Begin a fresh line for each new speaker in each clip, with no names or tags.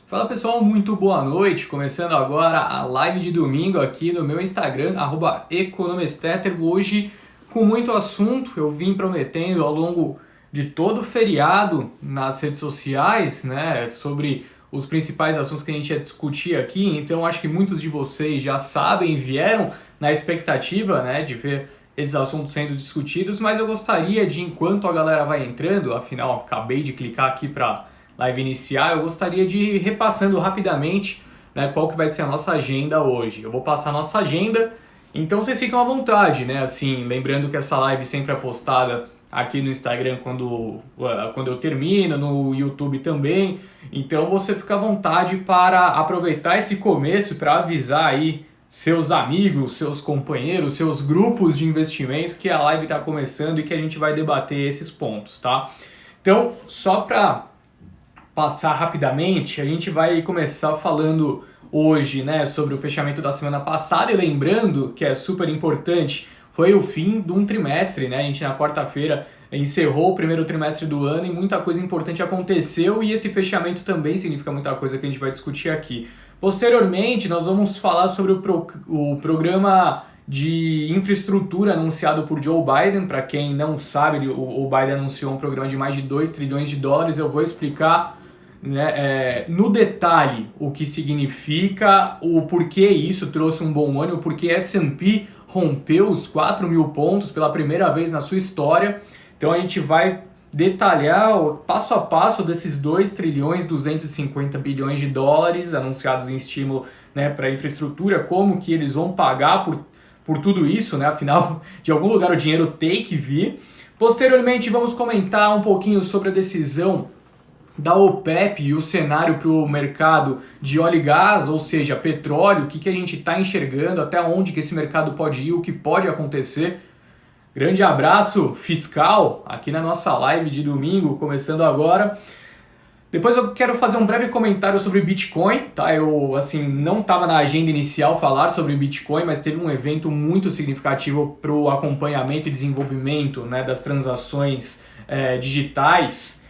Fala pessoal, muito boa noite, começando agora a live de domingo aqui no meu Instagram, @economesteter, hoje com muito assunto. Eu vim prometendo ao longo de todo o feriado nas redes sociais, né, sobre os principais assuntos que a gente ia discutir aqui, então acho que muitos de vocês já sabem, vieram na expectativa, né, de ver esses assuntos sendo discutidos, mas eu gostaria de, enquanto a galera vai entrando, afinal acabei de clicar aqui para live iniciar, eu gostaria de ir repassando rapidamente, né, qual que vai ser a nossa agenda hoje. Eu vou passar a nossa agenda, então vocês ficam à vontade, né? Assim, lembrando que essa live sempre é postada aqui no Instagram quando eu termino, no YouTube também. Então você fica à vontade para aproveitar esse começo para avisar aí seus amigos, seus companheiros, seus grupos de investimento que a live está começando e que a gente vai debater esses pontos, tá? Então, só para passar rapidamente, a gente vai começar falando hoje, né, sobre o fechamento da semana passada, e lembrando que é super importante, foi o fim de um trimestre, né? A gente na quarta-feira encerrou o primeiro trimestre do ano e muita coisa importante aconteceu, e esse fechamento também significa muita coisa que a gente vai discutir aqui. Posteriormente, nós vamos falar sobre o programa de infraestrutura anunciado por Joe Biden. Para quem não sabe, o Biden anunciou um programa de mais de 2 trilhões de dólares. Eu vou explicar, né, no detalhe o que significa, o porquê isso trouxe um bom ânimo, porque S&P rompeu os 4.000 pontos pela primeira vez na sua história. Então a gente vai detalhar o passo a passo desses 2 trilhões 250 bilhões de dólares anunciados em estímulo, né, para a infraestrutura, como que eles vão pagar por tudo isso, né? Afinal, de algum lugar o dinheiro tem que vir. Posteriormente vamos comentar um pouquinho sobre a decisão da OPEP e o cenário para o mercado de óleo e gás, ou seja, petróleo, o que a gente está enxergando, até onde que esse mercado pode ir, o que pode acontecer. Grande abraço fiscal aqui na nossa live de domingo, começando agora. Depois eu quero fazer um breve comentário sobre Bitcoin, tá? Eu, assim, não estava na agenda inicial falar sobre Bitcoin, mas teve um evento muito significativo para o acompanhamento e desenvolvimento, né, das transações digitais,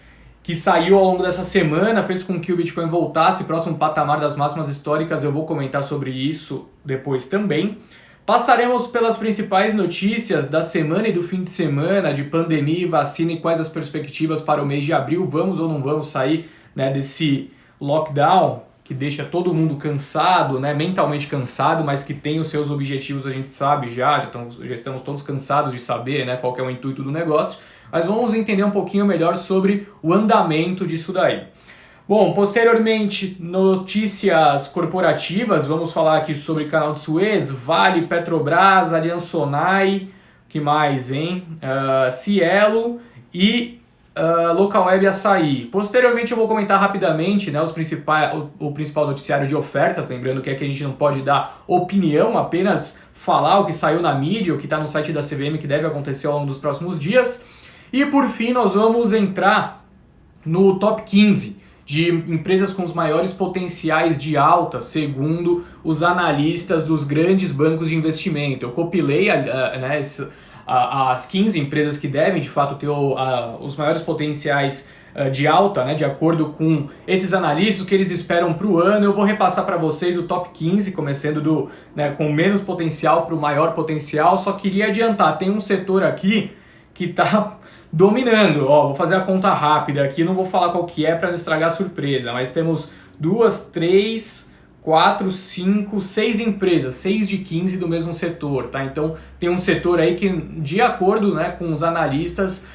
que saiu ao longo dessa semana, fez com que o Bitcoin voltasse próximo patamar das máximas históricas. Eu vou comentar sobre isso depois também. Passaremos pelas principais notícias da semana e do fim de semana, de pandemia e vacina, e quais as perspectivas para o mês de abril. Vamos ou não vamos sair, né, desse lockdown que deixa todo mundo cansado, né, mentalmente cansado, mas que tem os seus objetivos, a gente sabe já estamos todos cansados de saber, né, qual que é o intuito do negócio. Mas vamos entender um pouquinho melhor sobre o andamento disso daí. Bom, posteriormente, notícias corporativas, vamos falar aqui sobre Canal de Suez, Vale, Petrobras, Aliança Sonai, que mais, hein? Cielo e Local Web Açaí. Posteriormente eu vou comentar rapidamente, né, o principal noticiário de ofertas, lembrando que aqui a gente não pode dar opinião, apenas falar o que saiu na mídia, o que está no site da CVM, que deve acontecer ao longo dos próximos dias. E por fim nós vamos entrar no top 15 de empresas com os maiores potenciais de alta, segundo os analistas dos grandes bancos de investimento. Eu compilei né, as 15 empresas que devem de fato ter os maiores potenciais de alta, né, de acordo com esses analistas, o que eles esperam para o ano. Eu vou repassar para vocês o top 15, começando com menos potencial para o maior potencial. Só queria adiantar, tem um setor aqui que está dominando. Ó, vou fazer a conta rápida aqui, não vou falar qual que é para não estragar a surpresa, mas temos 2, 3, 4, 5, 6 empresas, 6 de 15 do mesmo setor, tá? Então tem um setor aí que, de acordo, né, com os analistas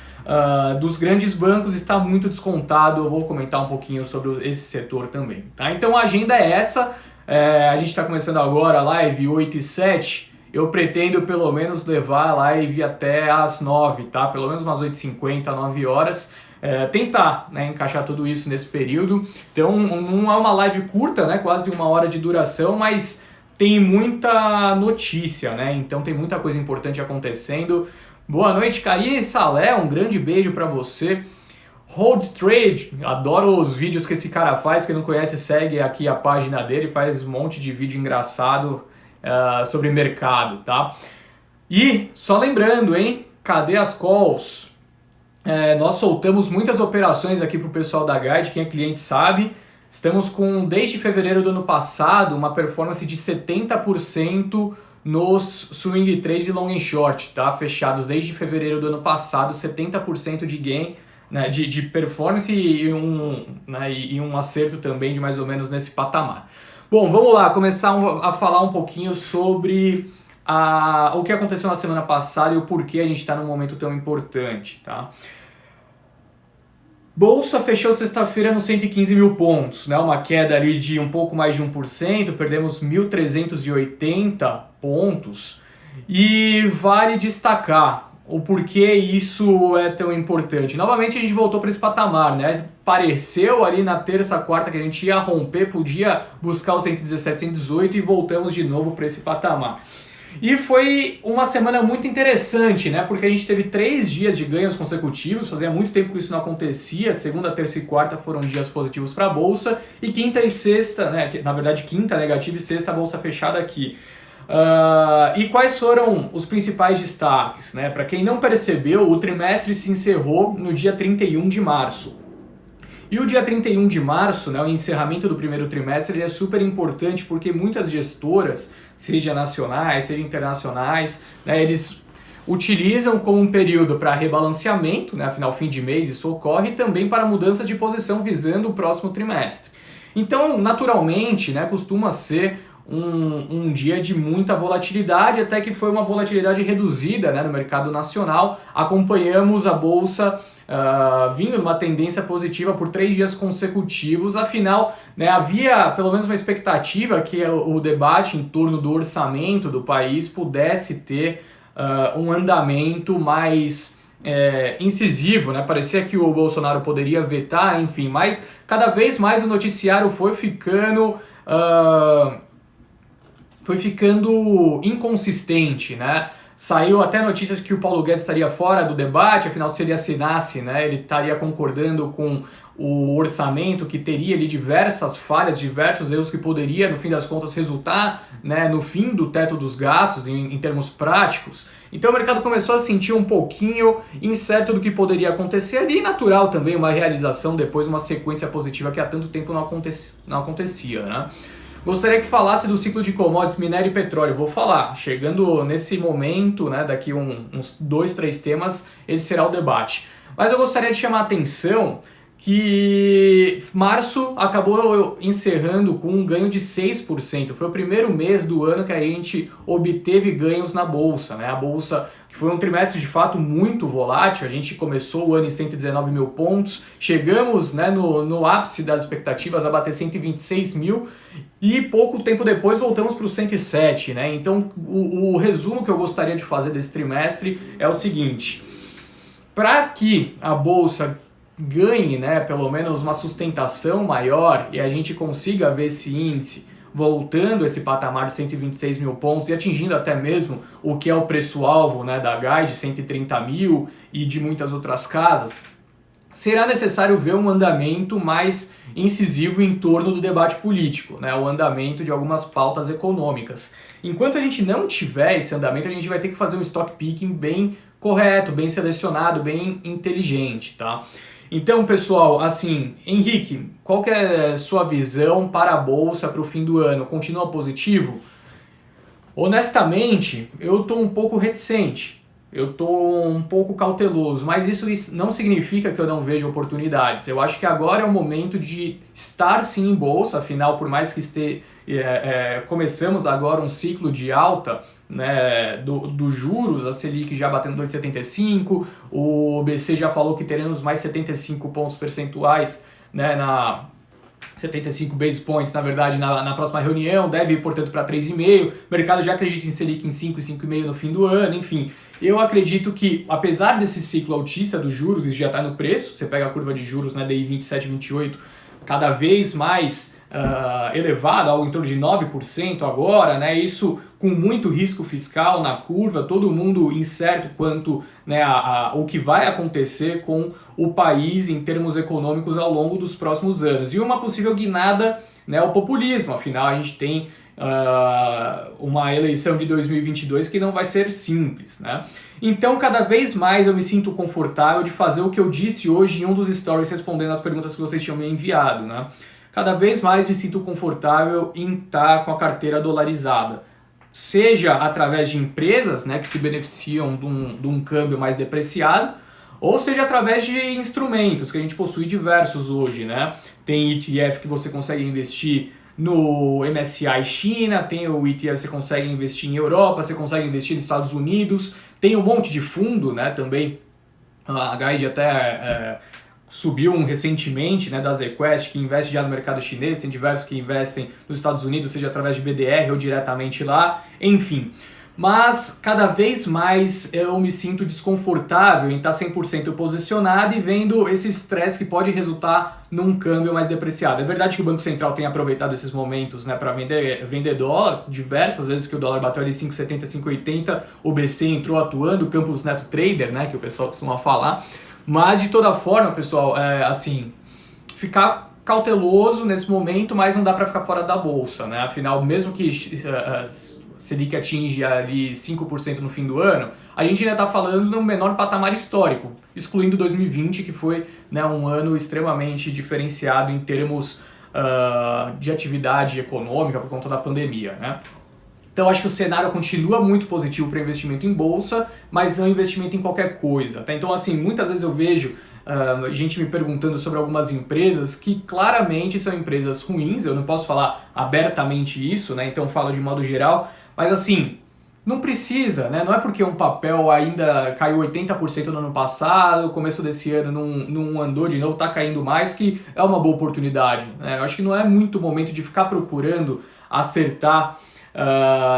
dos grandes bancos, está muito descontado. Eu vou comentar um pouquinho sobre esse setor também, tá? Então a agenda é essa, a gente está começando agora a live 8 e 7, eu pretendo pelo menos levar a live até às 9, tá? Pelo menos umas 8h50, 9 horas. Tentar, né, encaixar tudo isso nesse período. Então não é uma live curta, né? Quase 1 hora de duração, mas tem muita notícia, né? Então tem muita coisa importante acontecendo. Boa noite, Karine Salé, um grande beijo para você. Hold Trade, adoro os vídeos que esse cara faz. Quem não conhece, segue aqui a página dele, faz um monte de vídeo engraçado sobre mercado, tá? E só lembrando, hein? Cadê as calls? Nós soltamos muitas operações aqui pro pessoal da Guide, quem é cliente sabe. Estamos com, desde fevereiro do ano passado, uma performance de 70% nos swing trades e long and short, tá? Fechados desde fevereiro do ano passado, 70% de gain, né, de performance e um acerto também de mais ou menos nesse patamar. Bom, vamos lá, começar a falar um pouquinho sobre o que aconteceu na semana passada e o porquê a gente está num momento tão importante, tá? Bolsa fechou sexta-feira nos 115 mil pontos, né? Uma queda ali de um pouco mais de 1%, perdemos 1.380 pontos. E vale destacar o porquê isso é tão importante. Novamente a gente voltou para esse patamar, né? Pareceu ali na terça, quarta que a gente ia romper, podia buscar os 117, 118 e voltamos de novo para esse patamar. E foi uma semana muito interessante, né? Porque a gente teve 3 dias de ganhos consecutivos, fazia muito tempo que isso não acontecia. Segunda, terça e quarta foram dias positivos para a Bolsa, e quinta e sexta, né? Na verdade, quinta negativa e sexta a Bolsa fechada aqui. E quais foram os principais destaques, né? Para quem não percebeu, o trimestre se encerrou no dia 31 de março. E o dia 31 de março, né, o encerramento do primeiro trimestre, ele é super importante porque muitas gestoras, seja nacionais, seja internacionais, né, eles utilizam como um período para rebalanceamento, né, afinal fim de mês isso ocorre, e também para mudança de posição visando o próximo trimestre. Então, naturalmente, né, costuma ser um dia de muita volatilidade, até que foi uma volatilidade reduzida, né, no mercado nacional. Acompanhamos a Bolsa vindo numa tendência positiva por 3 dias consecutivos. Afinal, né, havia pelo menos uma expectativa que o debate em torno do orçamento do país pudesse ter um andamento mais incisivo, né? Parecia que o Bolsonaro poderia vetar, enfim, mas cada vez mais o noticiário foi ficando inconsistente, né? Saiu até notícias que o Paulo Guedes estaria fora do debate, afinal se ele assinasse, né, ele estaria concordando com o orçamento que teria ali diversas falhas, diversos erros que poderia, no fim das contas, resultar, né, no fim do teto dos gastos em termos práticos. Então o mercado começou a sentir um pouquinho incerto do que poderia acontecer ali, e natural também uma realização depois, uma sequência positiva que há tanto tempo não acontecia, né? Gostaria que falasse do ciclo de commodities, minério e petróleo. Vou falar, chegando nesse momento, né, daqui uns 2, 3 temas, esse será o debate. Mas eu gostaria de chamar a atenção que março acabou encerrando com um ganho de 6%. Foi o primeiro mês do ano que a gente obteve ganhos na Bolsa, né? A Bolsa, que foi um trimestre de fato muito volátil, a gente começou o ano em 119 mil pontos, chegamos, né, no ápice das expectativas a bater 126 mil e pouco tempo depois voltamos para os 107, né? Então o resumo que eu gostaria de fazer desse trimestre é o seguinte: para que a Bolsa ganhe, né, pelo menos uma sustentação maior e a gente consiga ver esse índice voltando esse patamar de 126 mil pontos e atingindo até mesmo o que é o preço-alvo, né, da Guide, 130 mil e de muitas outras casas, será necessário ver um andamento mais incisivo em torno do debate político, né, o andamento de algumas pautas econômicas. Enquanto a gente não tiver esse andamento, a gente vai ter que fazer um stock picking bem correto, bem selecionado, bem inteligente, tá? Então, pessoal, assim, Henrique, qual que é a sua visão para a Bolsa para o fim do ano? Continua positivo? Honestamente, eu estou um pouco reticente, eu estou um pouco cauteloso, mas isso não significa que eu não vejo oportunidades. Eu acho que agora é o momento de estar sim em Bolsa, afinal, por mais que começamos agora um ciclo de alta, né, do juros, a Selic já batendo 2,75, o BC já falou que teremos mais 75 pontos percentuais, né, 75 basis points, na verdade, na próxima reunião, deve ir, portanto, para 3,5, o mercado já acredita em Selic em 5 e 5,5 no fim do ano, enfim. Eu acredito que, apesar desse ciclo altista dos juros, isso já está no preço, você pega a curva de juros, né, DI 27, 28, cada vez mais elevado, algo em torno de 9% agora, né, isso com muito risco fiscal na curva, todo mundo incerto quanto, né, o que vai acontecer com o país em termos econômicos ao longo dos próximos anos. E uma possível guinada, né, ao populismo, afinal a gente tem uma eleição de 2022 que não vai ser simples, né? Então, cada vez mais eu me sinto confortável de fazer o que eu disse hoje em um dos stories respondendo as perguntas que vocês tinham me enviado, né? cada vez mais me sinto confortável em estar com a carteira dolarizada. Seja através de empresas, né, que se beneficiam de um câmbio mais depreciado, ou seja através de instrumentos, que a gente possui diversos hoje, né? Tem ETF que você consegue investir no MSCI China, tem o ETF que você consegue investir em Europa, você consegue investir nos Estados Unidos, tem um monte de fundo, né, também. A Guide até subiu recentemente, né, da ZQuest, que investe já no mercado chinês, tem diversos que investem nos Estados Unidos, seja através de BDR ou diretamente lá, enfim. Mas cada vez mais eu me sinto desconfortável em estar 100% posicionado e vendo esse estresse que pode resultar num câmbio mais depreciado. É verdade que o Banco Central tem aproveitado esses momentos, né, para vender dólar, diversas vezes que o dólar bateu ali 5,70, 5,80, o BC entrou atuando, o Campos Neto Trader, né, que o pessoal costuma falar. Mas de toda forma, pessoal, assim, ficar cauteloso nesse momento, mas não dá para ficar fora da bolsa, né? Afinal, mesmo que Selic atinge ali 5% no fim do ano, a gente ainda está falando no menor patamar histórico, excluindo 2020, que foi, né, um ano extremamente diferenciado em termos de atividade econômica por conta da pandemia, né? Então acho que o cenário continua muito positivo para investimento em bolsa, mas não investimento em qualquer coisa, tá? Então assim, muitas vezes eu vejo gente me perguntando sobre algumas empresas que claramente são empresas ruins, eu não posso falar abertamente isso, né? Então falo de modo geral, mas assim, não precisa, né? Não é porque um papel ainda caiu 80% no ano passado, começo desse ano não andou de novo, está caindo mais, que é uma boa oportunidade, né? Eu acho que não é muito momento de ficar procurando acertar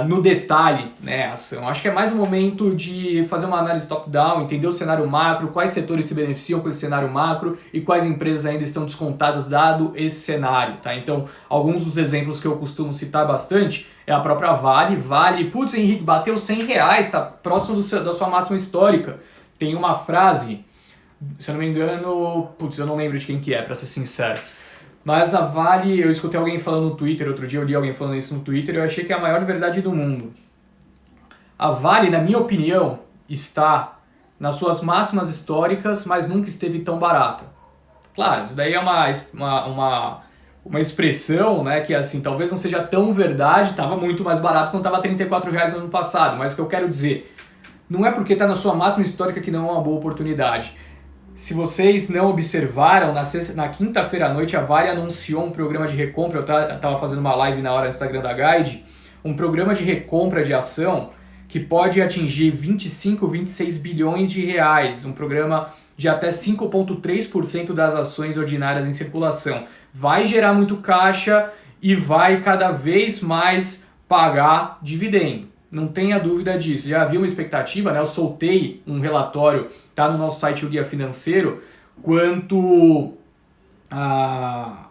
no detalhe, né, a ação. Acho que é mais um momento de fazer uma análise top-down, entender o cenário macro, quais setores se beneficiam com esse cenário macro e quais empresas ainda estão descontadas dado esse cenário, tá? Então, alguns dos exemplos que eu costumo citar bastante é a própria Vale. Vale, putz, Henrique, bateu R$100, tá próximo da sua máxima histórica. Tem uma frase, se eu não me engano, putz, eu não lembro de quem que é, pra ser sincero. Mas a Vale, eu escutei alguém falando no Twitter, outro dia eu li alguém falando isso no Twitter e eu achei que é a maior verdade do mundo. A Vale, na minha opinião, está nas suas máximas históricas, mas nunca esteve tão barata. Claro, isso daí é uma expressão, né, que assim, talvez não seja tão verdade, estava muito mais barato quando estava R$34 no ano passado, mas o que eu quero dizer, não é porque está na sua máxima histórica que não é uma boa oportunidade. Se vocês não observaram, na quinta-feira à noite a Vale anunciou um programa de recompra, eu estava fazendo uma live na hora no Instagram da Guide, um programa de recompra de ação que pode atingir 25, 26 bilhões de reais, um programa de até 5,3% das ações ordinárias em circulação. Vai gerar muito caixa e vai cada vez mais pagar dividendo. Não tenha dúvida disso. Já havia uma expectativa, né? Eu soltei um relatório, tá no nosso site O Guia Financeiro, quanto a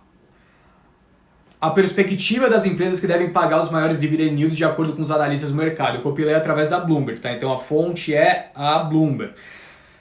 perspectiva das empresas que devem pagar os maiores dividend yields de acordo com os analistas do mercado. Eu compilei através da Bloomberg, tá? Então a fonte é a Bloomberg.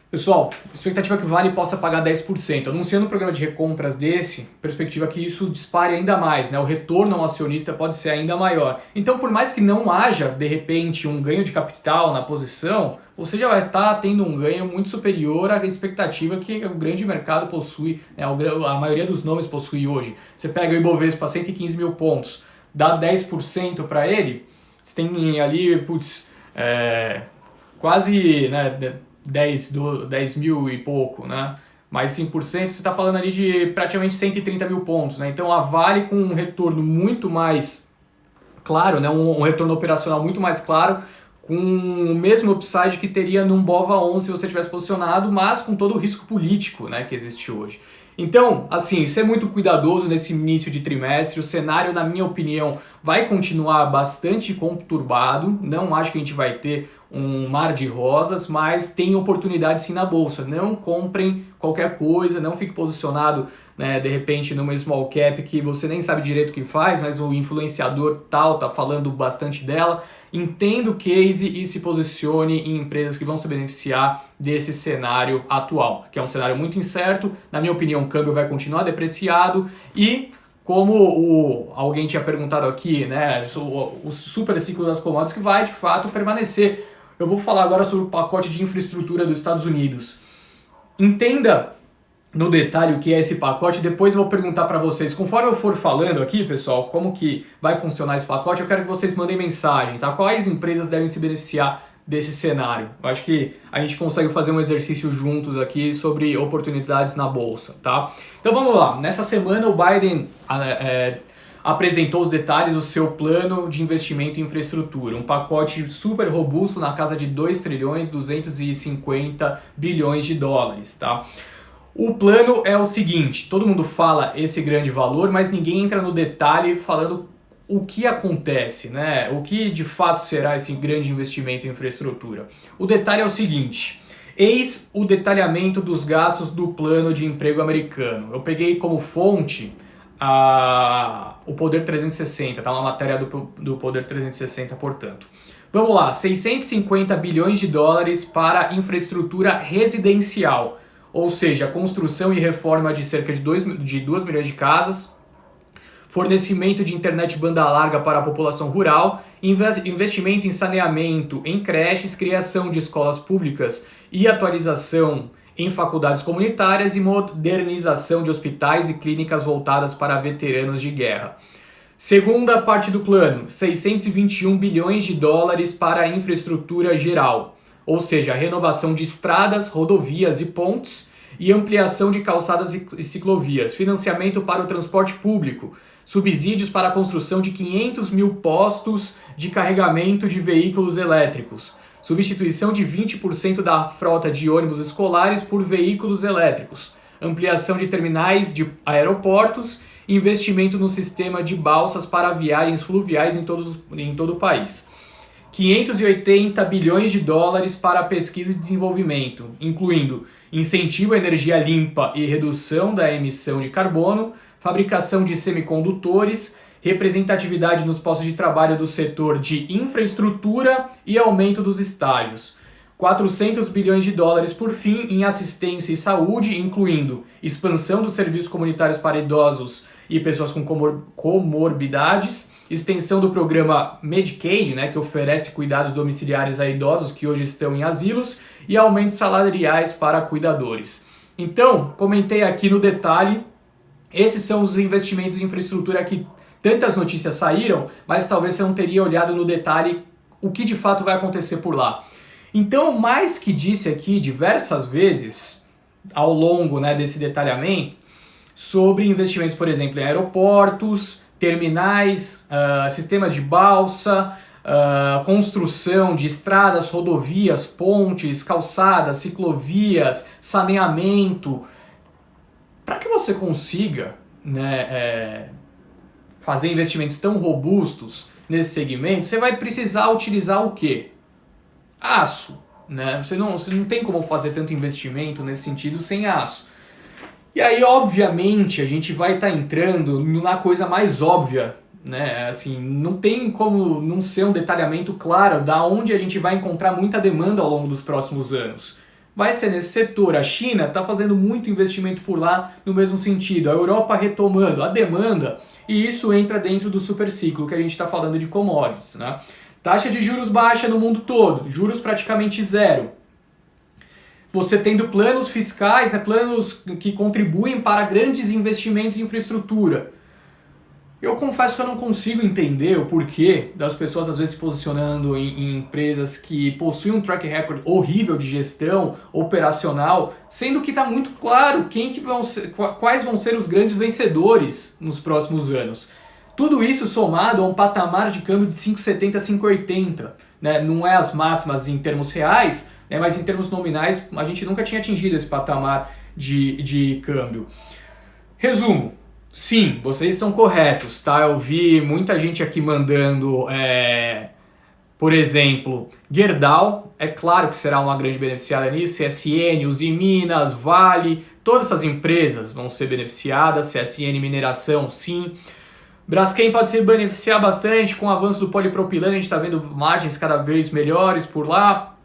Pessoal, expectativa que Vale possa pagar 10%. Anunciando um programa de recompras desse, perspectiva que isso dispare ainda mais, né? O retorno ao acionista pode ser ainda maior. Então, por mais que não haja, de repente, um ganho de capital na posição, você já vai estar tendo um ganho muito superior à expectativa que o grande mercado possui, né? A maioria dos nomes possui hoje. Você pega o Ibovespa 115 mil pontos, dá 10% para ele, você tem ali, quase, né, 10 mil e pouco, né? Mais 5%, você está falando ali de praticamente 130 mil pontos, né? Então a Vale com um retorno muito mais claro, né? Um retorno operacional muito mais claro, com o mesmo upside que teria num BOVA11 se você tivesse posicionado, mas com todo o risco político, né, que existe hoje. Então, assim, ser muito cuidadoso nesse início de trimestre. O cenário, na minha opinião, vai continuar bastante conturbado. Não acho que a gente vai ter um mar de rosas, mas tem oportunidade sim na bolsa. Não comprem qualquer coisa, não fique posicionado, né, de repente numa small cap que você nem sabe direito o que faz, mas o influenciador tal tá falando bastante dela. Entenda o case e se posicione em empresas que vão se beneficiar desse cenário atual, que é um cenário muito incerto. Na minha opinião, o câmbio vai continuar depreciado e, como alguém tinha perguntado aqui, né, o super ciclo das commodities que vai de fato permanecer. Eu vou falar agora sobre o pacote de infraestrutura dos Estados Unidos. Entenda no detalhe o que é esse pacote, depois eu vou perguntar para vocês. Conforme eu for falando aqui, pessoal, como que vai funcionar esse pacote, eu quero que vocês mandem mensagem, tá? Quais empresas devem se beneficiar desse cenário? Eu acho que a gente consegue fazer um exercício juntos aqui sobre oportunidades na bolsa, tá? Então vamos lá. Nessa semana o Biden apresentou os detalhes do seu plano de investimento em infraestrutura, um pacote super robusto na casa de 2 trilhões 250 bilhões de dólares, tá? O plano é o seguinte, todo mundo fala esse grande valor, mas ninguém entra no detalhe falando o que acontece, né? O que de fato será esse grande investimento em infraestrutura. O detalhe é o seguinte, eis o detalhamento dos gastos do plano de emprego americano. Eu peguei como fonte o Poder 360, tá uma matéria do Poder 360, portanto. Vamos lá, 650 bilhões de dólares para infraestrutura residencial, ou seja, construção e reforma de cerca de 2 milhões de casas, fornecimento de internet banda larga para a população rural, investimento em saneamento em creches, criação de escolas públicas e atualização em faculdades comunitárias e modernização de hospitais e clínicas voltadas para veteranos de guerra. Segunda parte do plano, 621 bilhões de dólares para a infraestrutura geral, ou seja, renovação de estradas, rodovias e pontes e ampliação de calçadas e ciclovias, financiamento para o transporte público, subsídios para a construção de 500 mil postos de carregamento de veículos elétricos, substituição de 20% da frota de ônibus escolares por veículos elétricos, ampliação de terminais de aeroportos, investimento no sistema de balsas para viagens fluviais em todo o país. 580 bilhões de dólares para pesquisa e desenvolvimento, incluindo incentivo à energia limpa e redução da emissão de carbono, fabricação de semicondutores, representatividade nos postos de trabalho do setor de infraestrutura e aumento dos estágios. 400 bilhões de dólares, por fim, em assistência e saúde, incluindo expansão dos serviços comunitários para idosos e pessoas com comorbidades, extensão do programa Medicaid, né, que oferece cuidados domiciliares a idosos que hoje estão em asilos, e aumentos salariais para cuidadores. Então, comentei aqui no detalhe, esses são os investimentos em infraestrutura que tantas notícias saíram, mas talvez você não teria olhado no detalhe o que de fato vai acontecer por lá. Então, mais que disse aqui diversas vezes ao longo, né, desse detalhamento sobre investimentos, por exemplo, em aeroportos, terminais, sistemas de balsa, construção de estradas, rodovias, pontes, calçadas, ciclovias, saneamento. Para que você consiga, né, fazer investimentos tão robustos nesse segmento, você vai precisar utilizar o quê? Aço, né? Você não tem como fazer tanto investimento nesse sentido sem aço. E aí, obviamente, a gente vai estar entrando na coisa mais óbvia, né? Assim, não tem como não ser um detalhamento claro da onde a gente vai encontrar muita demanda ao longo dos próximos anos. Vai ser nesse setor. A China está fazendo muito investimento por lá no mesmo sentido. A Europa retomando a demanda, e isso entra dentro do superciclo que a gente está falando de commodities, né? Taxa de juros baixa no mundo todo, juros praticamente zero. Você tendo planos fiscais, né, planos que contribuem para grandes investimentos em infraestrutura. Eu confesso que eu não consigo entender o porquê das pessoas às vezes se posicionando em empresas que possuem um track record horrível de gestão operacional, sendo que está muito claro quais vão ser os grandes vencedores nos próximos anos. Tudo isso somado a um patamar de câmbio de 5,70 a 5,80. Né? Não é as máximas em termos reais, né? Mas em termos nominais a gente nunca tinha atingido esse patamar de câmbio. Resumo. Sim, vocês estão corretos, tá? Eu vi muita gente aqui mandando, por exemplo, Gerdau, é claro que será uma grande beneficiária nisso, CSN, Usiminas, Vale, todas essas empresas vão ser beneficiadas, CSN Mineração, sim. Braskem pode se beneficiar bastante com o avanço do polipropileno, a gente está vendo margens cada vez melhores por lá.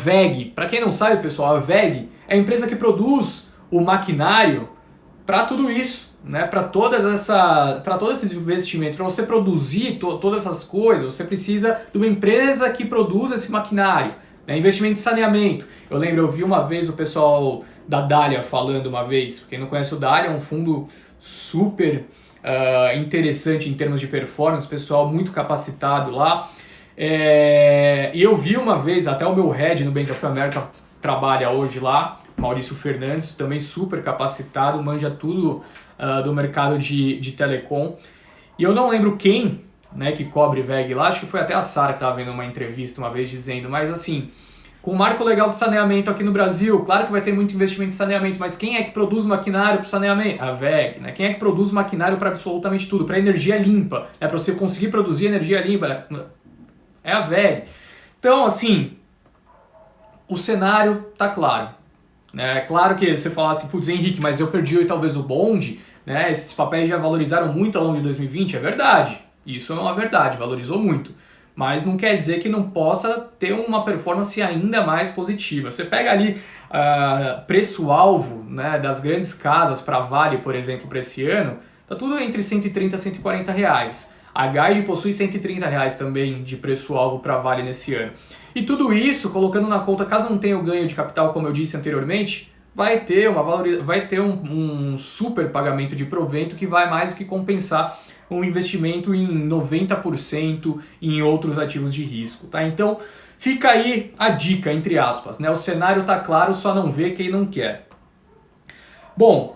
WEG, para quem não sabe, pessoal, a WEG é a empresa que produz o maquinário para tudo isso, né? Para todos esses investimentos, para você produzir todas essas coisas, você precisa de uma empresa que produza esse maquinário, né? Investimento em saneamento. Eu vi uma vez o pessoal da Dália falando uma vez. Quem não conhece o Dália, é um fundo super interessante em termos de performance, pessoal muito capacitado lá. E eu vi uma vez, até o meu head no Bank of America trabalha hoje lá, Maurício Fernandes, também super capacitado, manja tudo do mercado de telecom. E eu não lembro quem, né, que cobre VEG lá, acho que foi até a Sara que estava vendo uma entrevista uma vez dizendo, mas assim, com o marco legal do saneamento aqui no Brasil, claro que vai ter muito investimento em saneamento, mas quem é que produz maquinário para saneamento? A VEG, né? Quem é que produz maquinário para absolutamente tudo, para energia limpa, né? Para você conseguir produzir energia limpa, é a VEG. Então, assim, o cenário tá claro. É claro que você fala assim, putz, Henrique, mas eu perdi talvez o bonde, né? Esses papéis já valorizaram muito ao longo de 2020, é verdade. Isso é uma verdade, valorizou muito. Mas não quer dizer que não possa ter uma performance ainda mais positiva. Você pega ali preço-alvo, né, das grandes casas para Vale, por exemplo, para esse ano, tá tudo entre 130 e 140 reais. A Guide possui 130 reais também de preço-alvo para Vale nesse ano. E tudo isso, colocando na conta, caso não tenha o ganho de capital, como eu disse anteriormente, vai ter um super pagamento de provento que vai mais do que compensar um investimento em 90% em outros ativos de risco, tá? Então, fica aí a dica, entre aspas, né? O cenário tá claro, só não vê quem não quer. Bom,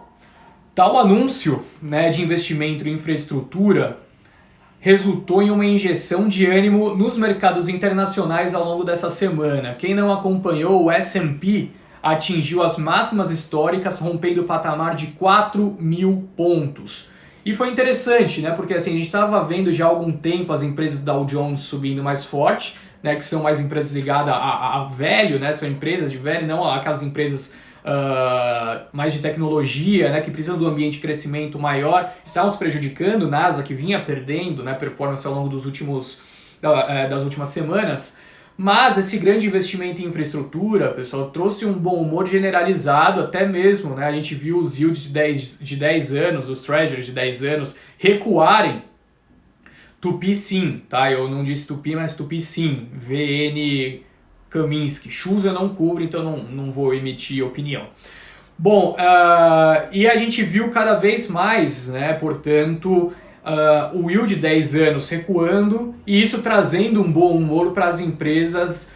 tal anúncio, né, de investimento em infraestrutura resultou em uma injeção de ânimo nos mercados internacionais ao longo dessa semana. Quem não acompanhou, o S&P atingiu as máximas históricas, rompendo o patamar de 4.000 pontos. E foi interessante, né? Porque assim, a gente estava vendo já há algum tempo as empresas Dow Jones subindo mais forte, né? Que são mais empresas ligadas a velho, né? São empresas de velho, não aquelas empresas mais de tecnologia, né? Que precisam do ambiente de crescimento maior. Estavam se prejudicando, NASA que vinha perdendo, né, performance ao longo das últimas semanas. Mas esse grande investimento em infraestrutura, pessoal, trouxe um bom humor generalizado, até mesmo, né, a gente viu os yields de 10 anos, os treasuries de 10 anos, recuarem. Tupi sim, tá? Eu não disse Tupi, mas Tupi sim. VN Kaminsky. Chus eu não cubro, então não vou emitir opinião. Bom, e a gente viu cada vez mais, né, portanto, o yield de 10 anos recuando e isso trazendo um bom humor para as empresas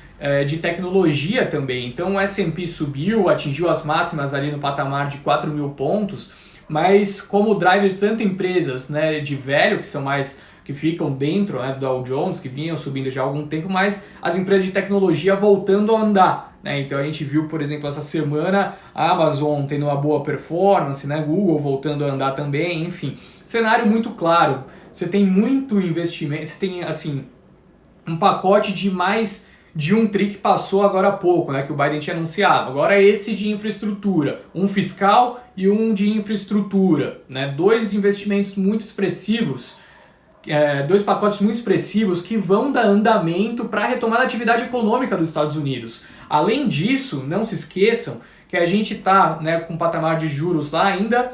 de tecnologia também. Então o S&P subiu, atingiu as máximas ali no patamar de 4.000 pontos, mas como drivers tanto empresas, né, de velho, que são mais que ficam dentro, né, do Dow Jones, que vinham subindo já há algum tempo, mas as empresas de tecnologia voltando a andar. Né? Então a gente viu, por exemplo, essa semana a Amazon tendo uma boa performance, né? Google voltando a andar também, enfim. Cenário muito claro. Você tem muito investimento, você tem assim um pacote de mais de um tri que passou agora há pouco, né, que o Biden tinha anunciado. Agora é esse de infraestrutura, um fiscal e um de infraestrutura. Né? Dois investimentos muito expressivos. Dois pacotes muito expressivos que vão dar andamento para a retomada da atividade econômica dos Estados Unidos. Além disso, não se esqueçam que a gente está, né, com um patamar de juros lá ainda,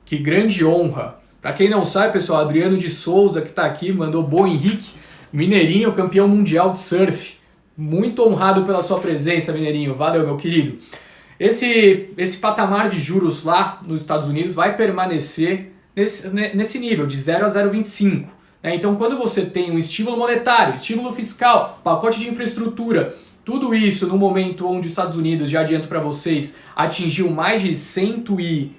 que grande honra. Para quem não sabe, pessoal, Adriano de Souza, que está aqui, mandou bom Henrique, Mineirinho, campeão mundial de surf. Muito honrado pela sua presença, Mineirinho. Valeu, meu querido. Esse patamar de juros lá nos Estados Unidos vai permanecer nesse nível, de 0 a 0,25. Então, quando você tem um estímulo monetário, estímulo fiscal, pacote de infraestrutura, tudo isso no momento onde os Estados Unidos, já adianto para vocês, atingiu mais de 130...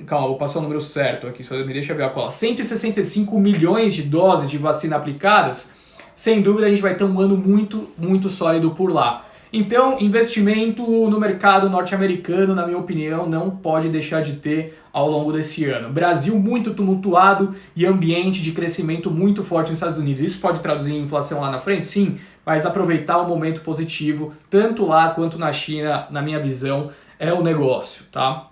Calma, vou passar o número certo aqui, só me deixa ver a cola. 165 milhões de doses de vacina aplicadas, sem dúvida a gente vai ter um ano muito, muito sólido por lá. Então, investimento no mercado norte-americano, na minha opinião, não pode deixar de ter ao longo desse ano. Brasil muito tumultuado e ambiente de crescimento muito forte nos Estados Unidos. Isso pode traduzir em inflação lá na frente? Sim, mas aproveitar o momento positivo, tanto lá quanto na China, na minha visão, é o negócio, tá?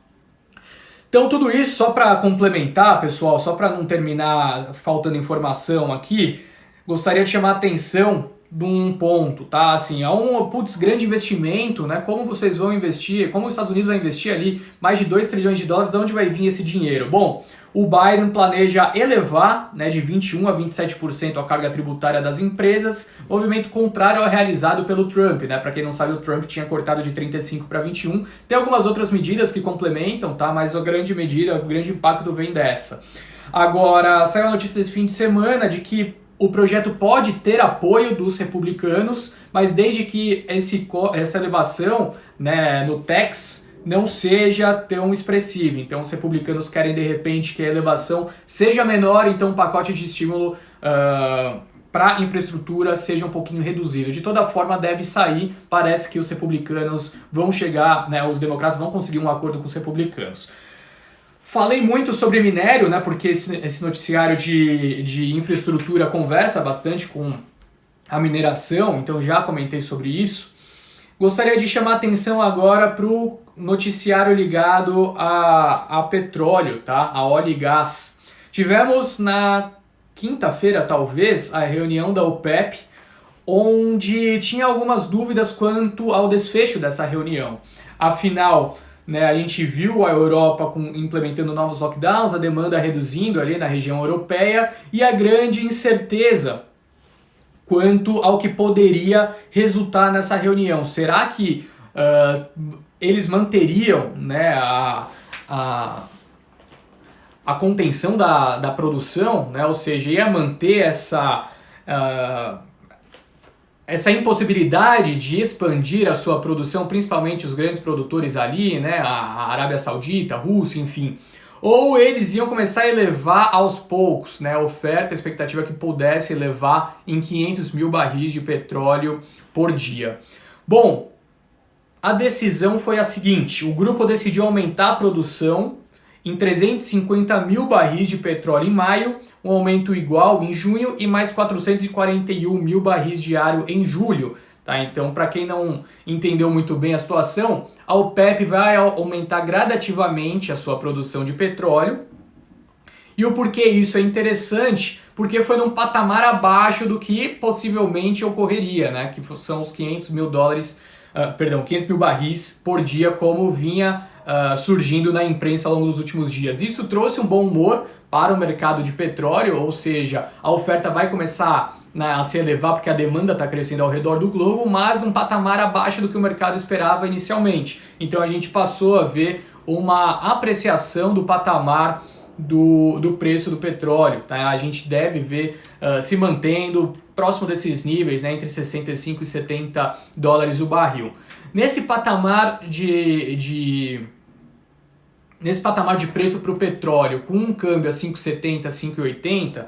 Então tudo isso só para complementar, pessoal, só para não terminar faltando informação aqui, gostaria de chamar a atenção de um ponto, tá? Assim, há um grande investimento, né? Como vocês vão investir, como os Estados Unidos vai investir ali mais de 2 trilhões de dólares, de onde vai vir esse dinheiro? Bom, O Biden planeja elevar, né, de 21% a 27% a carga tributária das empresas, movimento contrário ao realizado pelo Trump, né? Para quem não sabe, o Trump tinha cortado de 35% para 21%. Tem algumas outras medidas que complementam, tá? Mas a grande medida, o grande impacto vem dessa. Agora, saiu a notícia desse fim de semana de que o projeto pode ter apoio dos republicanos, mas desde que essa elevação, né, no tax não seja tão expressiva. Então os republicanos querem de repente que a elevação seja menor, então o pacote de estímulo para infraestrutura seja um pouquinho reduzido. De toda forma deve sair, parece que os republicanos vão chegar, né, os democratas vão conseguir um acordo com os republicanos. Falei muito sobre minério, né, porque esse noticiário de infraestrutura conversa bastante com a mineração, então já comentei sobre isso. Gostaria de chamar a atenção agora para o noticiário ligado a petróleo, tá? A óleo e gás. Tivemos na quinta-feira, talvez, a reunião da OPEP, onde tinha algumas dúvidas quanto ao desfecho dessa reunião. Afinal, né, a gente viu a Europa implementando novos lockdowns, a demanda reduzindo ali na região europeia e a grande incerteza quanto ao que poderia resultar nessa reunião. Será que eles manteriam, né, a contenção da produção, né, ou seja, ia manter essa impossibilidade de expandir a sua produção, principalmente os grandes produtores ali, né, a Arábia Saudita, a Rússia, enfim. Ou eles iam começar a elevar aos poucos, né, a oferta, a expectativa que pudesse elevar em 500 mil barris de petróleo por dia. Bom, a decisão foi a seguinte: o grupo decidiu aumentar a produção em 350 mil barris de petróleo em maio, um aumento igual em junho e mais 441 mil barris diário em julho. Tá? Então, para quem não entendeu muito bem a situação, a OPEP vai aumentar gradativamente a sua produção de petróleo. E o porquê isso é interessante? Porque foi num patamar abaixo do que possivelmente ocorreria, né? Que são os 500 mil barris por dia, como vinha surgindo na imprensa ao longo dos últimos dias. Isso trouxe um bom humor para o mercado de petróleo, ou seja, a oferta vai começar a se elevar porque a demanda está crescendo ao redor do globo, mas um patamar abaixo do que o mercado esperava inicialmente. Então a gente passou a ver uma apreciação do patamar do preço do petróleo. Tá? A gente deve ver se mantendo próximo desses níveis, né, entre 65 e 70 dólares o barril. Nesse patamar de preço para o petróleo, com um câmbio a 5,70, 5,80,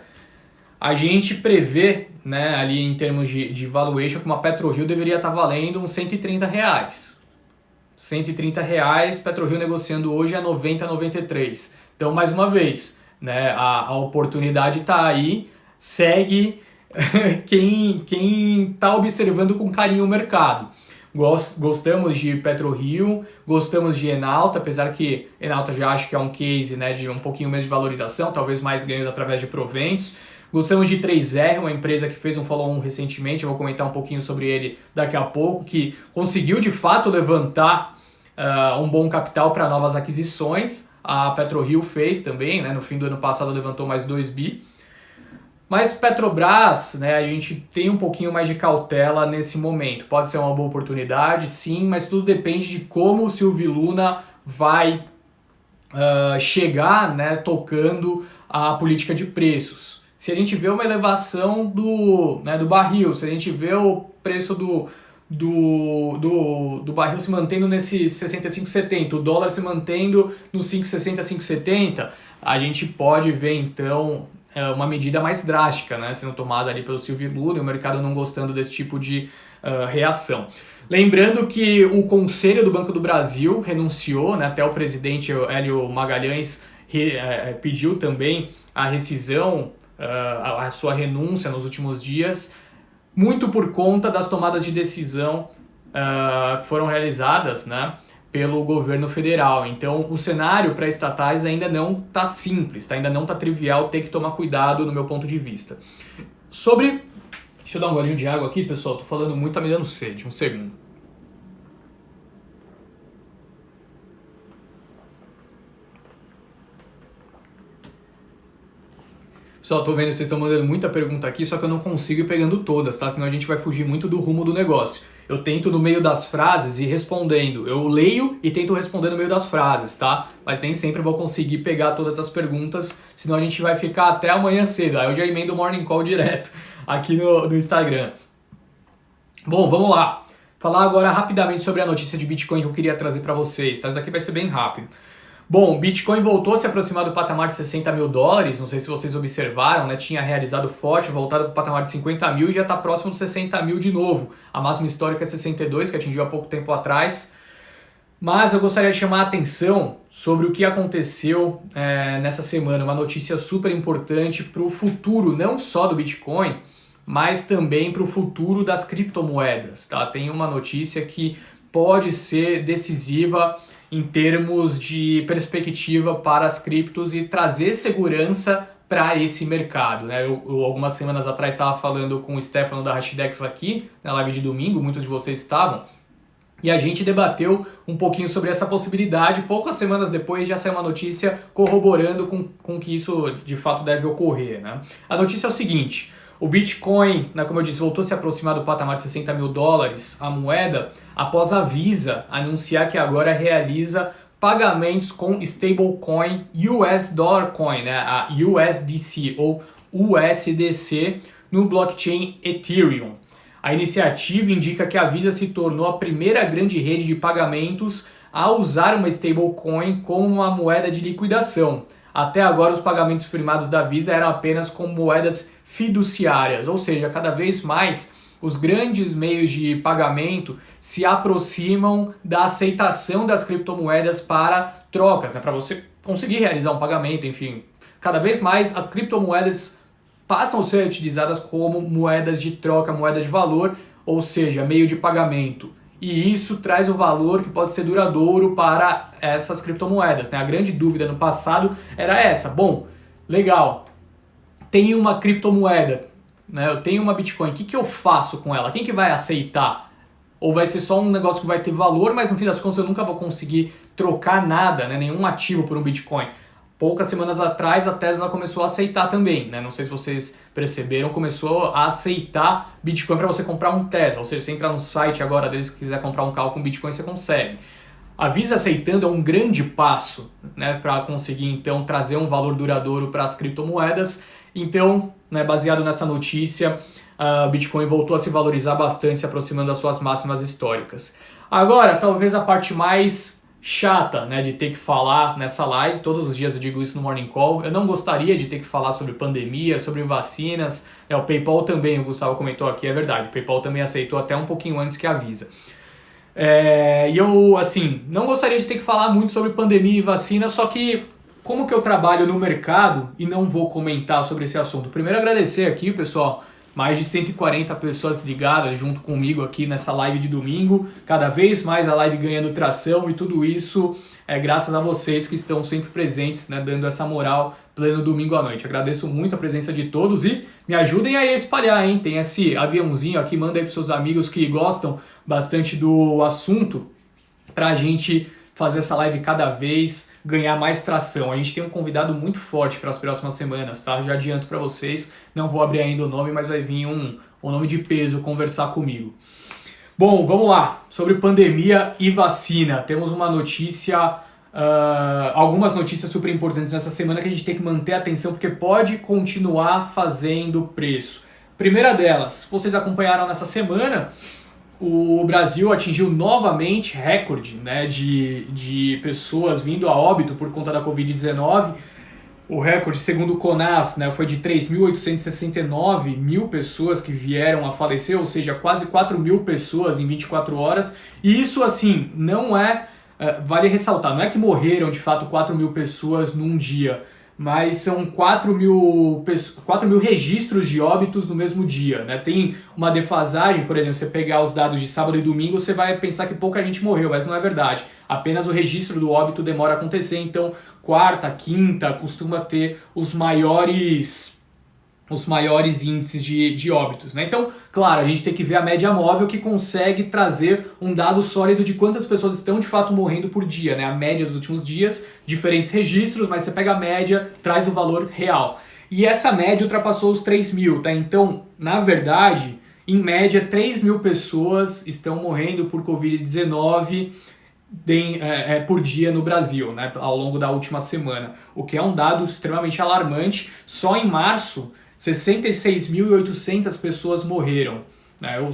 a gente prevê, né, ali em termos de valuation, que uma PetroRio deveria estar valendo uns R$130. R$130, PetroRio negociando hoje a 90, 93. Então, mais uma vez, né, a oportunidade está aí, segue quem está observando com carinho o mercado. Gostamos de PetroRio, gostamos de Enalta, apesar que Enalta já acho que é um case, né, de um pouquinho menos de valorização, talvez mais ganhos através de proventos. Gostamos de 3R, uma empresa que fez um follow-on recentemente, eu vou comentar um pouquinho sobre ele daqui a pouco, que conseguiu de fato levantar um bom capital para novas aquisições. A PetroRio fez também, né, no fim do ano passado levantou mais 2 bi. Mas Petrobras, né, a gente tem um pouquinho mais de cautela nesse momento. Pode ser uma boa oportunidade, sim, mas tudo depende de como o Silvio Luna vai chegar, né, tocando a política de preços. Se a gente vê uma elevação do barril, se a gente vê o preço do barril se mantendo nesses 65, 70, o dólar se mantendo nos 5,60, 5,70, a gente pode ver então uma medida mais drástica, né, sendo tomada ali pelo Silvio Luna e o mercado não gostando desse tipo de reação. Lembrando que o Conselho do Banco do Brasil renunciou, né, até o presidente Hélio Magalhães pediu também a rescisão, a sua renúncia nos últimos dias, muito por conta das tomadas de decisão que foram realizadas, né, pelo governo federal. Então o cenário para estatais ainda não está simples, tá? Ainda não está trivial, tem que tomar cuidado no meu ponto de vista. Deixa eu dar um golinho de água aqui, pessoal, tô falando muito, tá me dando sede, um segundo. Pessoal, tô vendo que vocês estão mandando muita pergunta aqui, só que eu não consigo ir pegando todas, tá? Senão a gente vai fugir muito do rumo do negócio. Eu tento no meio das frases ir respondendo. Eu leio e tento responder no meio das frases, tá? Mas nem sempre vou conseguir pegar todas as perguntas, senão a gente vai ficar até amanhã cedo. Aí eu já emendo o Morning Call direto aqui no Instagram. Bom, vamos lá. Falar agora rapidamente sobre a notícia de Bitcoin que eu queria trazer para vocês, tá? Isso aqui vai ser bem rápido. Bom, Bitcoin voltou a se aproximar do patamar de 60 mil dólares, não sei se vocês observaram, né? Tinha realizado forte, voltado para o patamar de 50 mil e já está próximo dos 60 mil de novo. A máxima histórica é 62, que atingiu há pouco tempo atrás. Mas eu gostaria de chamar a atenção sobre o que aconteceu nessa semana, uma notícia super importante para o futuro, não só do Bitcoin, mas também para o futuro das criptomoedas, tá? Tem uma notícia que pode ser decisiva em termos de perspectiva para as criptos e trazer segurança para esse mercado, né? Eu algumas semanas atrás estava falando com o Stefano da Hashdex aqui, na live de domingo, muitos de vocês estavam, e a gente debateu um pouquinho sobre essa possibilidade. Poucas semanas depois já saiu uma notícia corroborando com que isso de fato deve ocorrer, né? A notícia é o seguinte: o Bitcoin, né, como eu disse, voltou a se aproximar do patamar de 60 mil dólares a moeda após a Visa anunciar que agora realiza pagamentos com stablecoin US Dollar Coin, né, a USDC ou USDC no blockchain Ethereum. A iniciativa indica que a Visa se tornou a primeira grande rede de pagamentos a usar uma stablecoin como uma moeda de liquidação. Até agora, os pagamentos firmados da Visa eram apenas com moedas fiduciárias, ou seja, cada vez mais os grandes meios de pagamento se aproximam da aceitação das criptomoedas para trocas, né? Para você conseguir realizar um pagamento, enfim. Cada vez mais as criptomoedas passam a ser utilizadas como moedas de troca, moedas de valor, ou seja, meio de pagamento. E isso traz o valor que pode ser duradouro para essas criptomoedas, né? A grande dúvida no passado era essa: bom, legal, tenho uma criptomoeda, né? Eu tenho uma Bitcoin, o que eu faço com ela? Quem que vai aceitar? Ou vai ser só um negócio que vai ter valor, mas no fim das contas eu nunca vou conseguir trocar nada, né? Nenhum ativo por um Bitcoin. Poucas semanas atrás a Tesla começou a aceitar também, né? Não sei se vocês perceberam, começou a aceitar Bitcoin para você comprar um Tesla. Ou seja, você entra no site agora deles, se quiser comprar um carro com Bitcoin, você consegue. A Visa aceitando é um grande passo, né, para conseguir então trazer um valor duradouro para as criptomoedas. Então, né, baseado nessa notícia, a Bitcoin voltou a se valorizar bastante, se aproximando das suas máximas históricas. Agora, talvez a parte mais chata, né, de ter que falar nessa live, todos os dias eu digo isso no Morning Call, eu não gostaria de ter que falar sobre pandemia, sobre vacinas, o PayPal também, o Gustavo comentou aqui, é verdade, o PayPal também aceitou até um pouquinho antes que a Visa. E eu, assim, não gostaria de ter que falar muito sobre pandemia e vacina, só que como que eu trabalho no mercado e não vou comentar sobre esse assunto? Primeiro agradecer aqui, pessoal, mais de 140 pessoas ligadas junto comigo aqui nessa live de domingo. Cada vez mais a live ganhando tração e tudo isso é graças a vocês que estão sempre presentes, né, dando essa moral pleno domingo à noite. Agradeço muito a presença de todos e me ajudem aí a espalhar, hein? Tem esse aviãozinho aqui, manda aí pros seus amigos que gostam bastante do assunto pra gente fazer essa live cada vez ganhar mais tração. A gente tem um convidado muito forte para as próximas semanas, tá? Já adianto para vocês, não vou abrir ainda o nome, mas vai vir um nome de peso conversar comigo. Bom, vamos lá. Sobre pandemia e vacina. Temos uma notícia, algumas notícias super importantes nessa semana que a gente tem que manter a atenção porque pode continuar fazendo preço. Primeira delas, vocês acompanharam nessa semana, o Brasil atingiu novamente recorde, né, de pessoas vindo a óbito por conta da Covid-19. O recorde, segundo o CONAS, né, foi de 3.869 mil pessoas que vieram a falecer, ou seja, quase 4 mil pessoas em 24 horas. E isso, assim, não vale ressaltar, não é que morreram de fato 4 mil pessoas num dia, mas são 4 mil registros de óbitos no mesmo dia, né? Tem uma defasagem, por exemplo, você pegar os dados de sábado e domingo, você vai pensar que pouca gente morreu, mas não é verdade. Apenas o registro do óbito demora a acontecer, então quarta, quinta costuma ter os maiores índices de óbitos, né? Então, claro, a gente tem que ver a média móvel que consegue trazer um dado sólido de quantas pessoas estão de fato morrendo por dia, né? A média dos últimos dias, diferentes registros, mas você pega a média, traz o valor real. e essa média ultrapassou os 3 mil, tá? Então, na verdade, em média, 3 mil pessoas estão morrendo por Covid-19 por dia no Brasil, né, ao longo da última semana, o que é um dado extremamente alarmante. Só em março, 66.800 pessoas morreram, né? Eu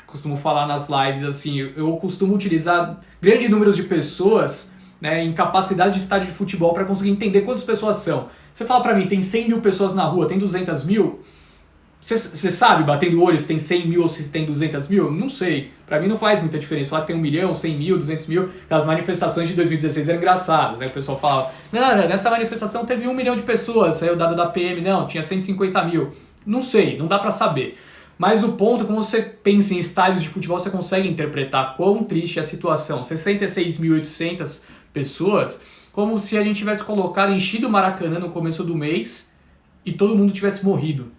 costumo falar nas lives assim, eu costumo utilizar grandes números de pessoas, né, em capacidade de estádio de futebol para conseguir entender quantas pessoas são. Você fala para mim, tem 100 mil pessoas na rua, tem 200 mil? Você sabe, batendo o olho, se tem 100 mil ou se tem 200 mil? Não sei. Pra mim não faz muita diferença. Falar que tem 1 milhão, 100 mil, 200 mil. As manifestações de 2016 eram engraçadas. Né? O pessoal falava, não, nessa manifestação teve 1 milhão de pessoas. Saiu o dado da PM, não, tinha 150 mil. Não sei, não dá pra saber. Mas o ponto, quando você pensa em estádios de futebol, você consegue interpretar quão triste é a situação. 66.800 pessoas, como se a gente tivesse colocado, enchido o Maracanã no começo do mês e todo mundo tivesse morrido.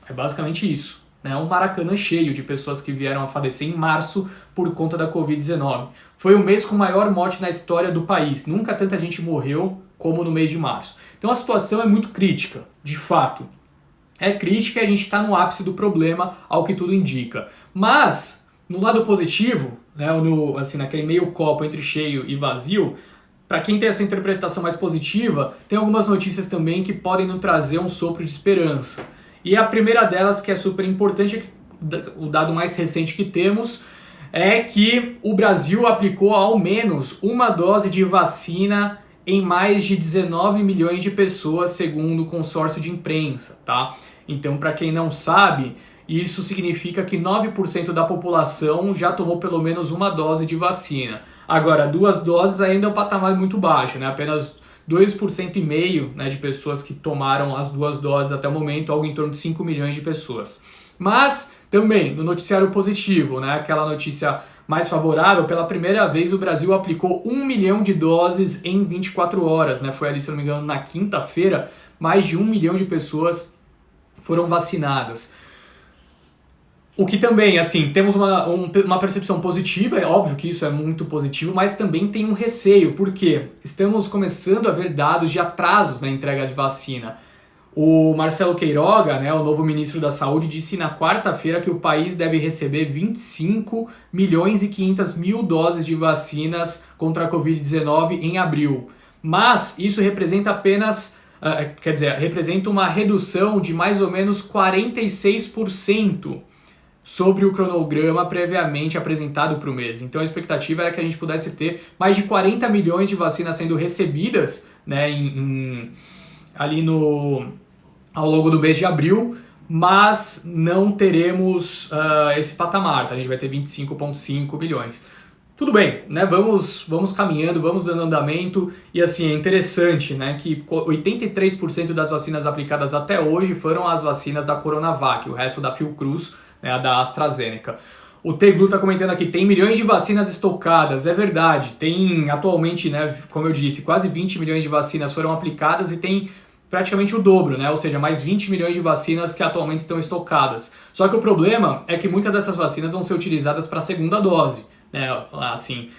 É basicamente isso, né? Um Maracanã cheio de pessoas que vieram a falecer em março por conta da Covid-19. Foi o mês com maior morte na história do país. Nunca tanta gente morreu como no mês de março. Então a situação é muito crítica, de fato. É crítica e a gente está no ápice do problema, ao que tudo indica. Mas, no lado positivo, né, naquele meio copo entre cheio e vazio, para quem tem essa interpretação mais positiva, tem algumas notícias também que podem nos trazer um sopro de esperança. E a primeira delas, que é super importante, o dado mais recente que temos, é que o Brasil aplicou ao menos uma dose de vacina em mais de 19 milhões de pessoas, segundo o consórcio de imprensa, tá? Então, para quem não sabe, isso significa que 9% da população já tomou pelo menos uma dose de vacina. Agora, 2 doses ainda é um patamar muito baixo, né? Apenas 2,5%, né, de pessoas que tomaram as 2 doses até o momento, algo em torno de 5 milhões de pessoas. Mas, também, no noticiário positivo, né, aquela notícia mais favorável, pela primeira vez o Brasil aplicou 1 milhão de doses em 24 horas. Né, foi ali, se não me engano, na quinta-feira, mais de 1 milhão de pessoas foram vacinadas. O que também, assim, temos uma percepção positiva, é óbvio que isso é muito positivo, mas também tem um receio, porque estamos começando a ver dados de atrasos na entrega de vacina. O Marcelo Queiroga, né, o novo ministro da Saúde, disse na quarta-feira que o país deve receber 25 milhões e 500 mil doses de vacinas contra a Covid-19 em abril. Mas isso representa representa uma redução de mais ou menos 46%. Sobre o cronograma previamente apresentado para o mês. Então a expectativa era que a gente pudesse ter mais de 40 milhões de vacinas sendo recebidas, né, ao longo do mês de abril, mas não teremos esse patamar, tá? A gente vai ter 25,5 milhões. Tudo bem, né? Vamos caminhando, vamos dando andamento, e assim, é interessante, né, que 83% das vacinas aplicadas até hoje foram as vacinas da Coronavac, o resto da Fiocruz, né, a da AstraZeneca. O Teglu está comentando aqui, tem milhões de vacinas estocadas, é verdade, tem atualmente, né, como eu disse, quase 20 milhões de vacinas foram aplicadas e tem praticamente o dobro, né, ou seja, mais 20 milhões de vacinas que atualmente estão estocadas. Só que o problema é que muitas dessas vacinas vão ser utilizadas para a segunda dose, né, assim,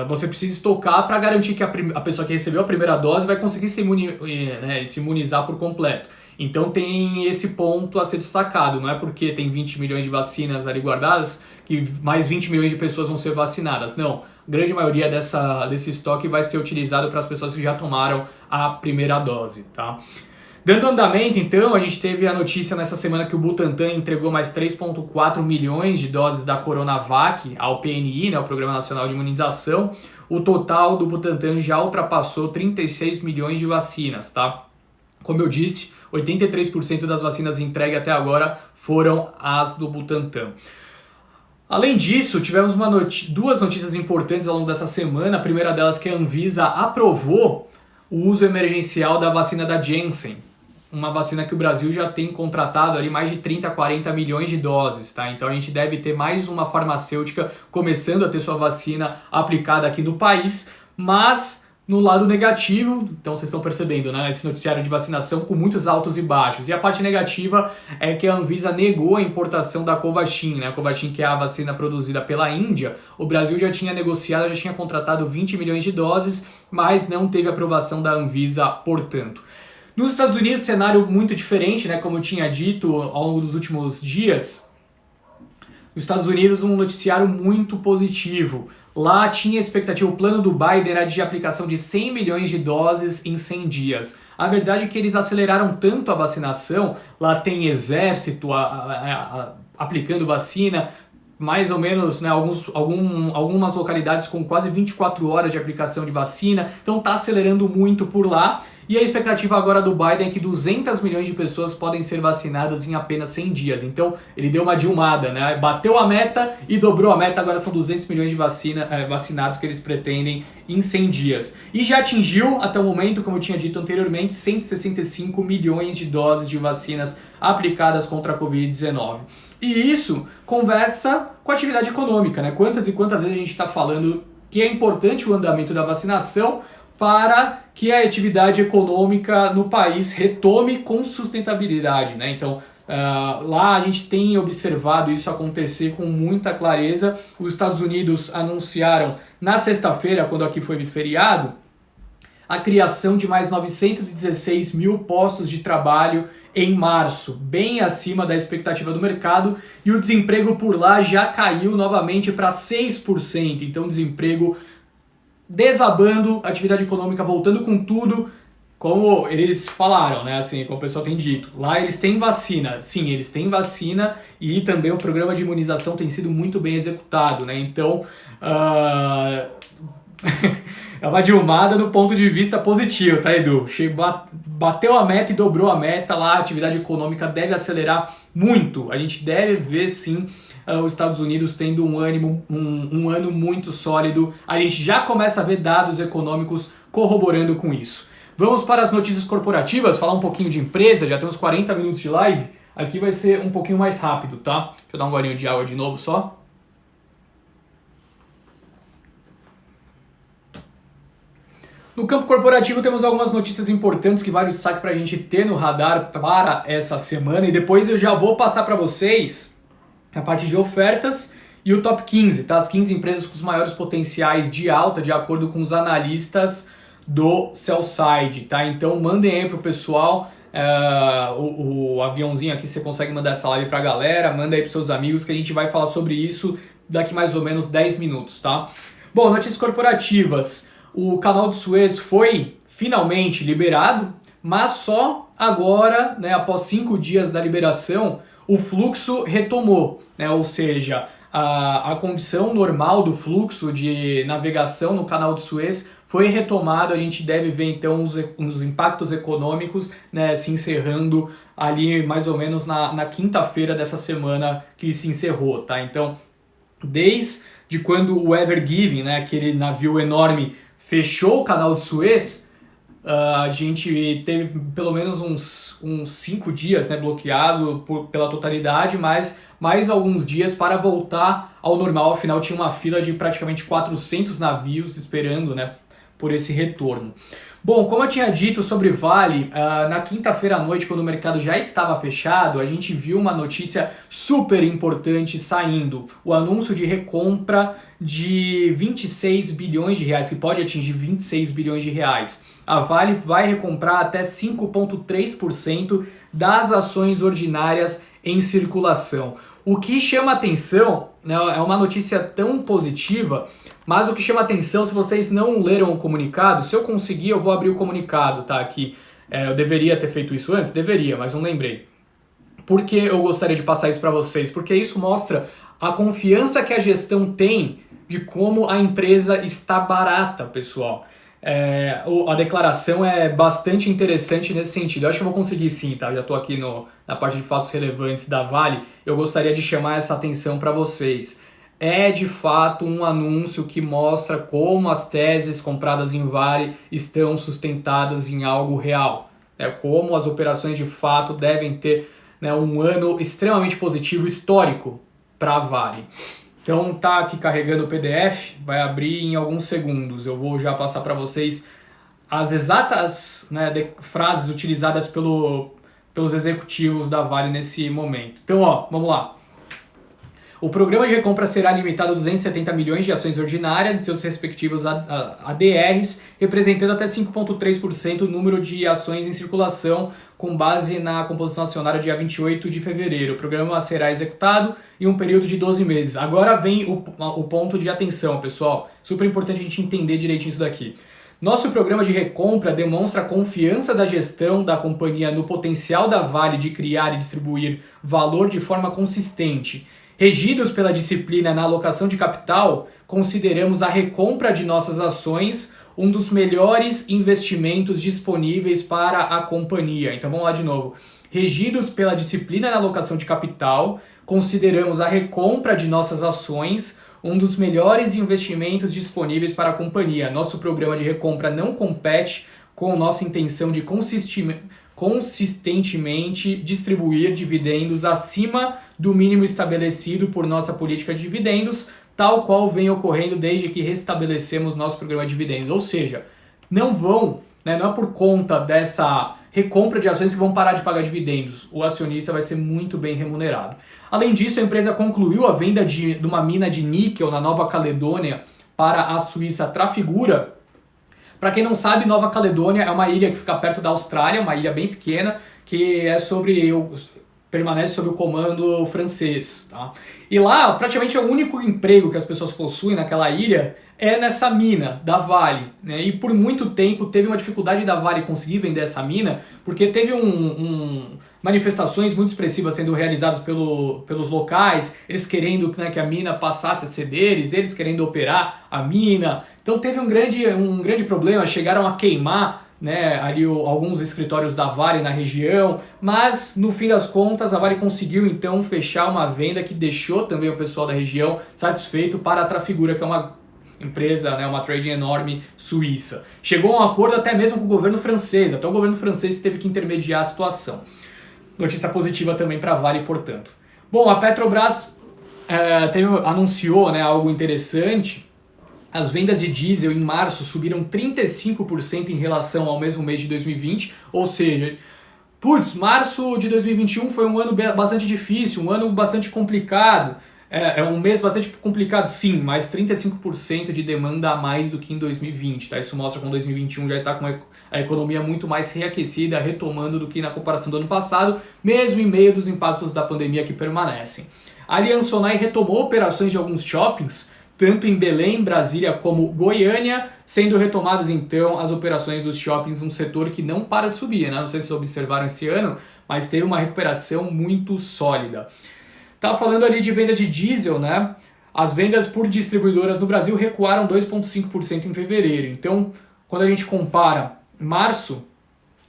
você precisa estocar para garantir que a pessoa que recebeu a primeira dose vai conseguir se imunizar por completo. Então tem esse ponto a ser destacado, não é porque tem 20 milhões de vacinas ali guardadas que mais 20 milhões de pessoas vão ser vacinadas. Não, a grande maioria desse estoque vai ser utilizado para as pessoas que já tomaram a primeira dose, tá? Dando andamento, então, a gente teve a notícia nessa semana que o Butantan entregou mais 3,4 milhões de doses da Coronavac ao PNI, né, o Programa Nacional de Imunização. O total do Butantan já ultrapassou 36 milhões de vacinas, tá? Como eu disse, 83% das vacinas entregues até agora foram as do Butantan. Além disso, tivemos duas notícias importantes ao longo dessa semana. A primeira delas que a Anvisa aprovou o uso emergencial da vacina da Janssen, uma vacina que o Brasil já tem contratado ali mais de 30, 40 milhões de doses, tá? Então a gente deve ter mais uma farmacêutica começando a ter sua vacina aplicada aqui no país, mas no lado negativo, então vocês estão percebendo, né, esse noticiário de vacinação com muitos altos e baixos. E a parte negativa é que a Anvisa negou a importação da Covaxin, né? A Covaxin, que é a vacina produzida pela Índia. O Brasil já tinha negociado, já tinha contratado 20 milhões de doses, mas não teve aprovação da Anvisa, portanto. Nos Estados Unidos, cenário muito diferente, né? Como eu tinha dito ao longo dos últimos dias. Nos Estados Unidos, um noticiário muito positivo. Lá tinha expectativa, o plano do Biden era de aplicação de 100 milhões de doses em 100 dias. A verdade é que eles aceleraram tanto a vacinação, lá tem exército aplicando vacina, mais ou menos, né, algumas localidades com quase 24 horas de aplicação de vacina, então está acelerando muito por lá. E a expectativa agora do Biden é que 200 milhões de pessoas podem ser vacinadas em apenas 100 dias. Então ele deu uma dilmada, né? Bateu a meta e dobrou a meta, agora são 200 milhões de vacinados que eles pretendem em 100 dias. E já atingiu, até o momento, como eu tinha dito anteriormente, 165 milhões de doses de vacinas aplicadas contra a Covid-19. E isso conversa com a atividade econômica, né? Quantas e quantas vezes a gente está falando que é importante o andamento da vacinação para que a atividade econômica no país retome com sustentabilidade, né? Então, lá a gente tem observado isso acontecer com muita clareza. Os Estados Unidos anunciaram na sexta-feira, quando aqui foi feriado, a criação de mais 916 mil postos de trabalho em março, bem acima da expectativa do mercado, e o desemprego por lá já caiu novamente para 6%, então desemprego desabando, atividade econômica voltando com tudo, como eles falaram, né, assim, como o pessoal tem dito. Lá eles têm vacina, sim, eles têm vacina e também o programa de imunização tem sido muito bem executado, né, então é uma dilmada do ponto de vista positivo, tá, Edu? Bateu a meta e dobrou a meta lá, a atividade econômica deve acelerar muito, a gente deve ver, sim, os Estados Unidos tendo um ano muito sólido. A gente já começa a ver dados econômicos corroborando com isso. Vamos para as notícias corporativas, falar um pouquinho de empresa, já temos 40 minutos de live. Aqui vai ser um pouquinho mais rápido, tá? Deixa eu dar um golinho de água de novo só. No campo corporativo temos algumas notícias importantes que vale o destaque para a gente ter no radar para essa semana. E depois eu já vou passar para vocês a parte de ofertas e o top 15, tá? As 15 empresas com os maiores potenciais de alta, de acordo com os analistas do Sell-Side, tá? Então mandem aí pro pessoal, o aviãozinho aqui, você consegue mandar essa live pra galera, manda aí pros seus amigos que a gente vai falar sobre isso daqui mais ou menos 10 minutos, tá? Bom, notícias corporativas. O canal de Suez foi finalmente liberado, mas só agora, né, após 5 dias da liberação, o fluxo retomou, né? Ou seja, a condição normal do fluxo de navegação no canal de Suez foi retomado. A gente deve ver então os impactos econômicos, né, se encerrando ali mais ou menos na quinta-feira dessa semana que se encerrou, tá? Então, desde quando o Ever Given, né, aquele navio enorme, fechou o canal de Suez, a gente teve pelo menos uns 5 dias, né, bloqueado pela totalidade, mas mais alguns dias para voltar ao normal. Afinal, tinha uma fila de praticamente 400 navios esperando, né, por esse retorno. Bom, como eu tinha dito sobre Vale, na quinta-feira à noite, quando o mercado já estava fechado, a gente viu uma notícia super importante saindo. O anúncio de recompra de 26 bilhões de reais, que pode atingir 26 bilhões de reais. A Vale vai recomprar até 5,3% das ações ordinárias em circulação. O que chama atenção, né, é uma notícia tão positiva, mas o que chama atenção, se vocês não leram o comunicado, se eu conseguir eu vou abrir o comunicado, tá, aqui. Eu deveria ter feito isso antes? Deveria, mas não lembrei. Por que eu gostaria de passar isso para vocês? Porque isso mostra a confiança que a gestão tem de como a empresa está barata, pessoal. A declaração é bastante interessante nesse sentido. Eu acho que eu vou conseguir sim, tá? Já estou aqui na parte de fatos relevantes da Vale. Eu gostaria de chamar essa atenção para vocês. É de fato um anúncio que mostra como as teses compradas em Vale estão sustentadas em algo real. Como as operações de fato devem ter, né, um ano extremamente positivo, histórico para a Vale. Então tá aqui carregando o PDF, vai abrir em alguns segundos. Eu vou já passar para vocês as exatas, né, frases utilizadas pelos executivos da Vale nesse momento. Então, ó, vamos lá. O programa de recompra será limitado a 270 milhões de ações ordinárias e seus respectivos ADRs, representando até 5,3% do número de ações em circulação, com base na composição acionária dia 28 de fevereiro. O programa será executado em um período de 12 meses. Agora vem o ponto de atenção, pessoal. Super importante a gente entender direitinho isso daqui. Nosso programa de recompra demonstra a confiança da gestão da companhia no potencial da Vale de criar e distribuir valor de forma consistente. Regidos pela disciplina na alocação de capital, consideramos a recompra de nossas ações um dos melhores investimentos disponíveis para a companhia. Então vamos lá de novo. Regidos pela disciplina na alocação de capital, consideramos a recompra de nossas ações um dos melhores investimentos disponíveis para a companhia. Nosso programa de recompra não compete com nossa intenção de consistentemente distribuir dividendos acima do mínimo estabelecido por nossa política de dividendos, tal qual vem ocorrendo desde que restabelecemos nosso programa de dividendos. Ou seja, não é por conta dessa recompra de ações que vão parar de pagar dividendos. O acionista vai ser muito bem remunerado. Além disso, a empresa concluiu a venda de uma mina de níquel na Nova Caledônia para a Suíça Trafigura. Para quem não sabe, Nova Caledônia é uma ilha que fica perto da Austrália, uma ilha bem pequena, que permanece sob o comando francês. Tá? E lá, praticamente, é o único emprego que as pessoas possuem naquela ilha é nessa mina da Vale. Né? E por muito tempo teve uma dificuldade da Vale conseguir vender essa mina, porque teve manifestações muito expressivas sendo realizadas pelos locais, eles querendo, né, que a mina passasse a ser deles, eles querendo operar a mina. Então teve um grande problema, chegaram a queimar, né, ali alguns escritórios da Vale na região, mas no fim das contas a Vale conseguiu então fechar uma venda que deixou também o pessoal da região satisfeito para a Trafigura, que é uma empresa, né, uma trading enorme suíça. Chegou a um acordo até mesmo com o governo francês, até o governo francês teve que intermediar a situação. Notícia positiva também para a Vale, portanto. Bom, a Petrobras anunciou, né, algo interessante. As vendas de diesel em março subiram 35% em relação ao mesmo mês de 2020, ou seja, março de 2021 foi um ano bastante difícil, um ano bastante complicado. É um mês bastante complicado, sim, mas 35% de demanda a mais do que em 2020. Tá? Isso mostra que em 2021 já está com a economia muito mais reaquecida, retomando do que na comparação do ano passado, mesmo em meio dos impactos da pandemia que permanecem. A Allianz Sonae retomou operações de alguns shoppings, tanto em Belém, Brasília como Goiânia, sendo retomadas então as operações dos shoppings, um setor que não para de subir, né? Não sei se vocês observaram esse ano, mas teve uma recuperação muito sólida. Estava falando ali de vendas de diesel, né? As vendas por distribuidoras no Brasil recuaram 2,5% em fevereiro. Então, quando a gente compara março,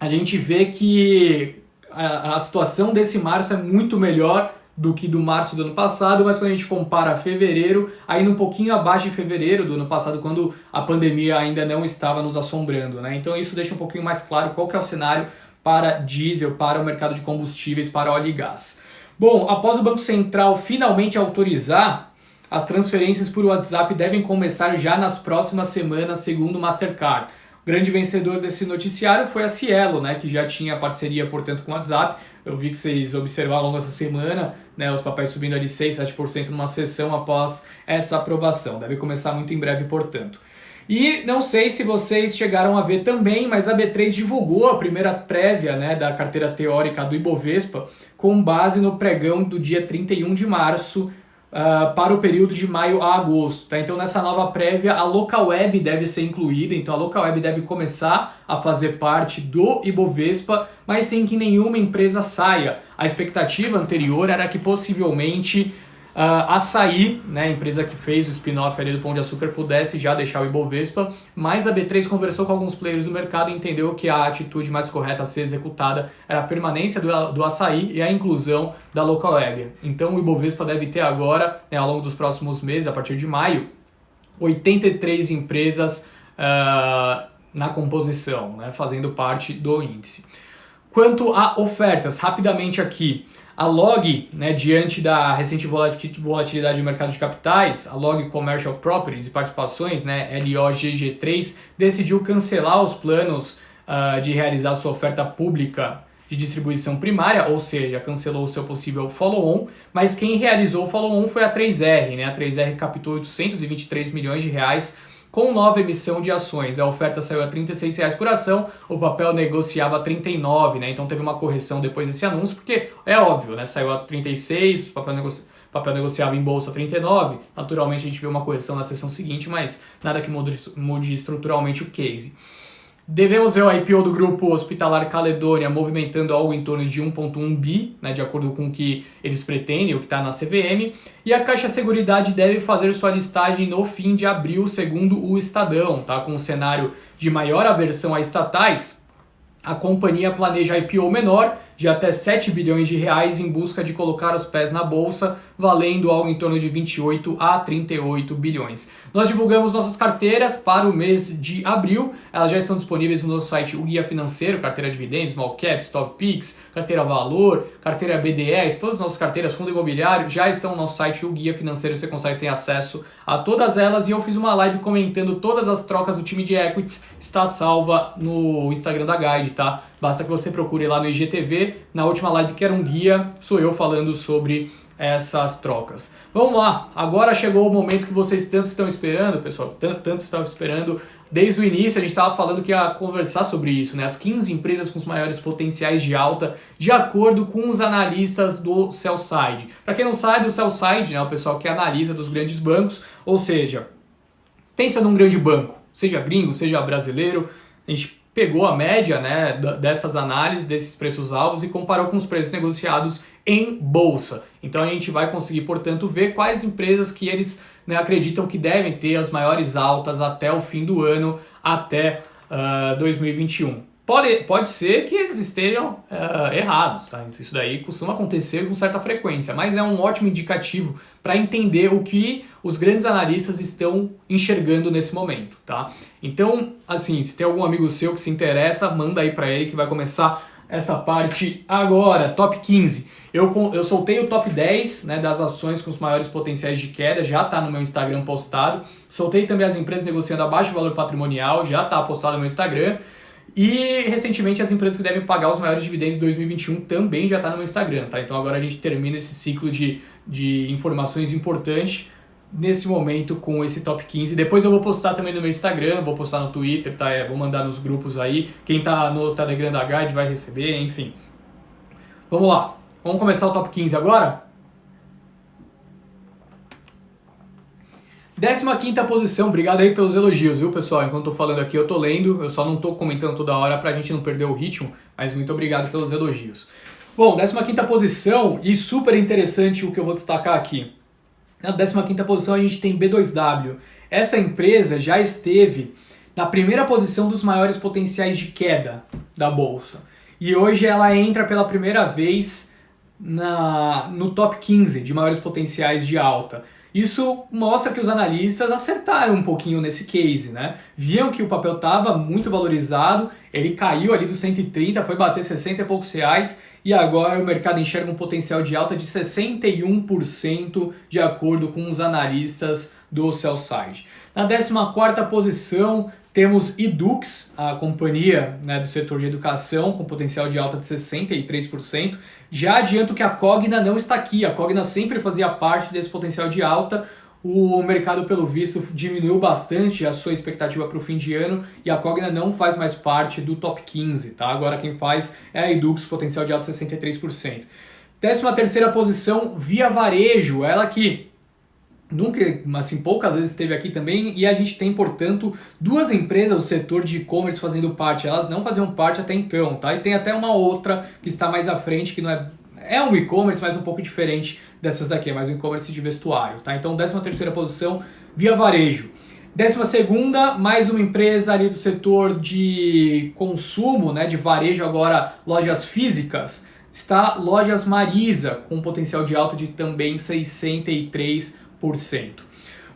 a gente vê que a situação desse março é muito melhor do que do março do ano passado, mas quando a gente compara fevereiro, ainda um pouquinho abaixo de fevereiro do ano passado, quando a pandemia ainda não estava nos assombrando, né? Então isso deixa um pouquinho mais claro qual que é o cenário para diesel, para o mercado de combustíveis, para óleo e gás. Bom, após o Banco Central finalmente autorizar, as transferências por WhatsApp devem começar já nas próximas semanas, segundo o Mastercard. O grande vencedor desse noticiário foi a Cielo, né, que já tinha parceria, portanto, com o WhatsApp. Eu vi que vocês observaram ao longo dessa semana, né, os papéis subindo ali 6, 7% numa sessão após essa aprovação. Deve começar muito em breve, portanto. E não sei se vocês chegaram a ver também, mas a B3 divulgou a primeira prévia, né, da carteira teórica do Ibovespa com base no pregão do dia 31 de março para o período de maio a agosto. Tá? Então nessa nova prévia a Localweb deve ser incluída, então a Localweb deve começar a fazer parte do Ibovespa, mas sem que nenhuma empresa saia. A expectativa anterior era que possivelmente a Açaí, né, a empresa que fez o spin-off ali do Pão de Açúcar, pudesse já deixar o Ibovespa, mas a B3 conversou com alguns players do mercado e entendeu que a atitude mais correta a ser executada era a permanência do Açaí e a inclusão da Localweb. Então o Ibovespa deve ter agora, né, ao longo dos próximos meses, a partir de maio, 83 empresas na composição, né, fazendo parte do índice. Quanto a ofertas, rapidamente aqui, a LOG, né, diante da recente volatilidade do mercado de capitais, a LOG Commercial Properties e Participações, né, LOGG3, decidiu cancelar os planos de realizar sua oferta pública de distribuição primária, ou seja, cancelou o seu possível follow-on, mas quem realizou o follow-on foi a 3R, né? A 3R captou 823 milhões de reais com nova emissão de ações. A oferta saiu a R$ 36 por ação, o papel negociava a 39, né? Então teve uma correção depois desse anúncio, porque é óbvio, né? Saiu a 36, o papel negociava em bolsa a 39, naturalmente a gente vê uma correção na sessão seguinte, mas nada que mude estruturalmente o case. Devemos ver o IPO do grupo hospitalar Caledônia movimentando algo em torno de 1,1 bi, né, de acordo com o que eles pretendem, o que está na CVM, e a Caixa Seguridade deve fazer sua listagem no fim de abril, segundo o Estadão, tá? Com um cenário de maior aversão a estatais, a companhia planeja IPO menor, de até 7 bilhões de reais em busca de colocar os pés na bolsa, valendo algo em torno de 28 a 38 bilhões. Nós divulgamos nossas carteiras para o mês de abril, elas já estão disponíveis no nosso site, o Guia Financeiro, carteira dividendos, small caps, top picks, carteira valor, carteira BDS, todas as nossas carteiras, fundo imobiliário, já estão no nosso site, o Guia Financeiro, você consegue ter acesso a todas elas, e eu fiz uma live comentando todas as trocas do time de equities, está salva no Instagram da Guide, tá? Basta que você procure lá no IGTV, na última live que era um guia, sou eu falando sobre essas trocas. Vamos lá, agora chegou o momento que vocês tanto estão esperando, pessoal, tanto estavam esperando. Desde o início a gente estava falando que ia conversar sobre isso, né? As 15 empresas com os maiores potenciais de alta, de acordo com os analistas do sell-side. Para quem não sabe, o sell-side, né, o pessoal que analisa dos grandes bancos, ou seja, pensa num grande banco, seja gringo, seja brasileiro, a gente pegou a média, né, dessas análises, desses preços-alvos e comparou com os preços negociados em bolsa. Então a gente vai conseguir, portanto, ver quais empresas que eles, né, acreditam que devem ter as maiores altas até o fim do ano, até 2021. Pode ser que eles estejam errados, tá? Isso daí costuma acontecer com certa frequência, mas é um ótimo indicativo para entender o que os grandes analistas estão enxergando nesse momento, tá? Então, assim, se tem algum amigo seu que se interessa, manda aí para ele que vai começar essa parte agora. Top 15. Eu soltei o top 10, né, das ações com os maiores potenciais de queda, já está no meu Instagram postado. Soltei também as empresas negociando abaixo do valor patrimonial, já está postado no meu Instagram. E recentemente as empresas que devem pagar os maiores dividendos de 2021 também já está no meu Instagram, tá? Então agora a gente termina esse ciclo de informações importantes nesse momento com esse top 15. Depois eu vou postar também no meu Instagram, vou postar no Twitter, tá? Vou mandar nos grupos aí. Quem tá no Telegram da Guide vai receber, enfim. Vamos lá, vamos começar o top 15 agora? 15ª posição, obrigado aí pelos elogios, viu, pessoal? Enquanto eu tô falando aqui, eu tô lendo, eu só não tô comentando toda hora pra gente não perder o ritmo, mas muito obrigado pelos elogios. Bom, 15ª posição, e super interessante o que eu vou destacar aqui. Na 15ª posição a gente tem B2W. Essa empresa já esteve na primeira posição dos maiores potenciais de queda da bolsa. E hoje ela entra pela primeira vez no top 15 de maiores potenciais de alta. Isso mostra que os analistas acertaram um pouquinho nesse case, né? Viam que o papel estava muito valorizado, ele caiu ali dos 130, foi bater 60 e poucos reais, e agora o mercado enxerga um potencial de alta de 61% de acordo com os analistas do sell-side. Na 14ª posição temos Edux, a companhia, né, do setor de educação, com potencial de alta de 63%. Já adianto que a Cogna não está aqui, a Cogna sempre fazia parte desse potencial de alta. O mercado, pelo visto, diminuiu bastante a sua expectativa para o fim de ano e a Cogna não faz mais parte do top 15, tá? Agora quem faz é a Edux, potencial de alta 63%. 13ª posição, Via Varejo, ela que nunca, assim, poucas vezes esteve aqui também, e a gente tem, portanto, duas empresas do setor de e-commerce fazendo parte. Elas não faziam parte até então, tá? E tem até uma outra que está mais à frente, que não é um e-commerce, mas um pouco diferente dessas daqui, é mais um e-commerce de vestuário, tá? Então, 13ª posição, Via Varejo. 12ª, mais uma empresa ali do setor de consumo, né, de varejo, agora lojas físicas, está Lojas Marisa, com potencial de alta de também 63%.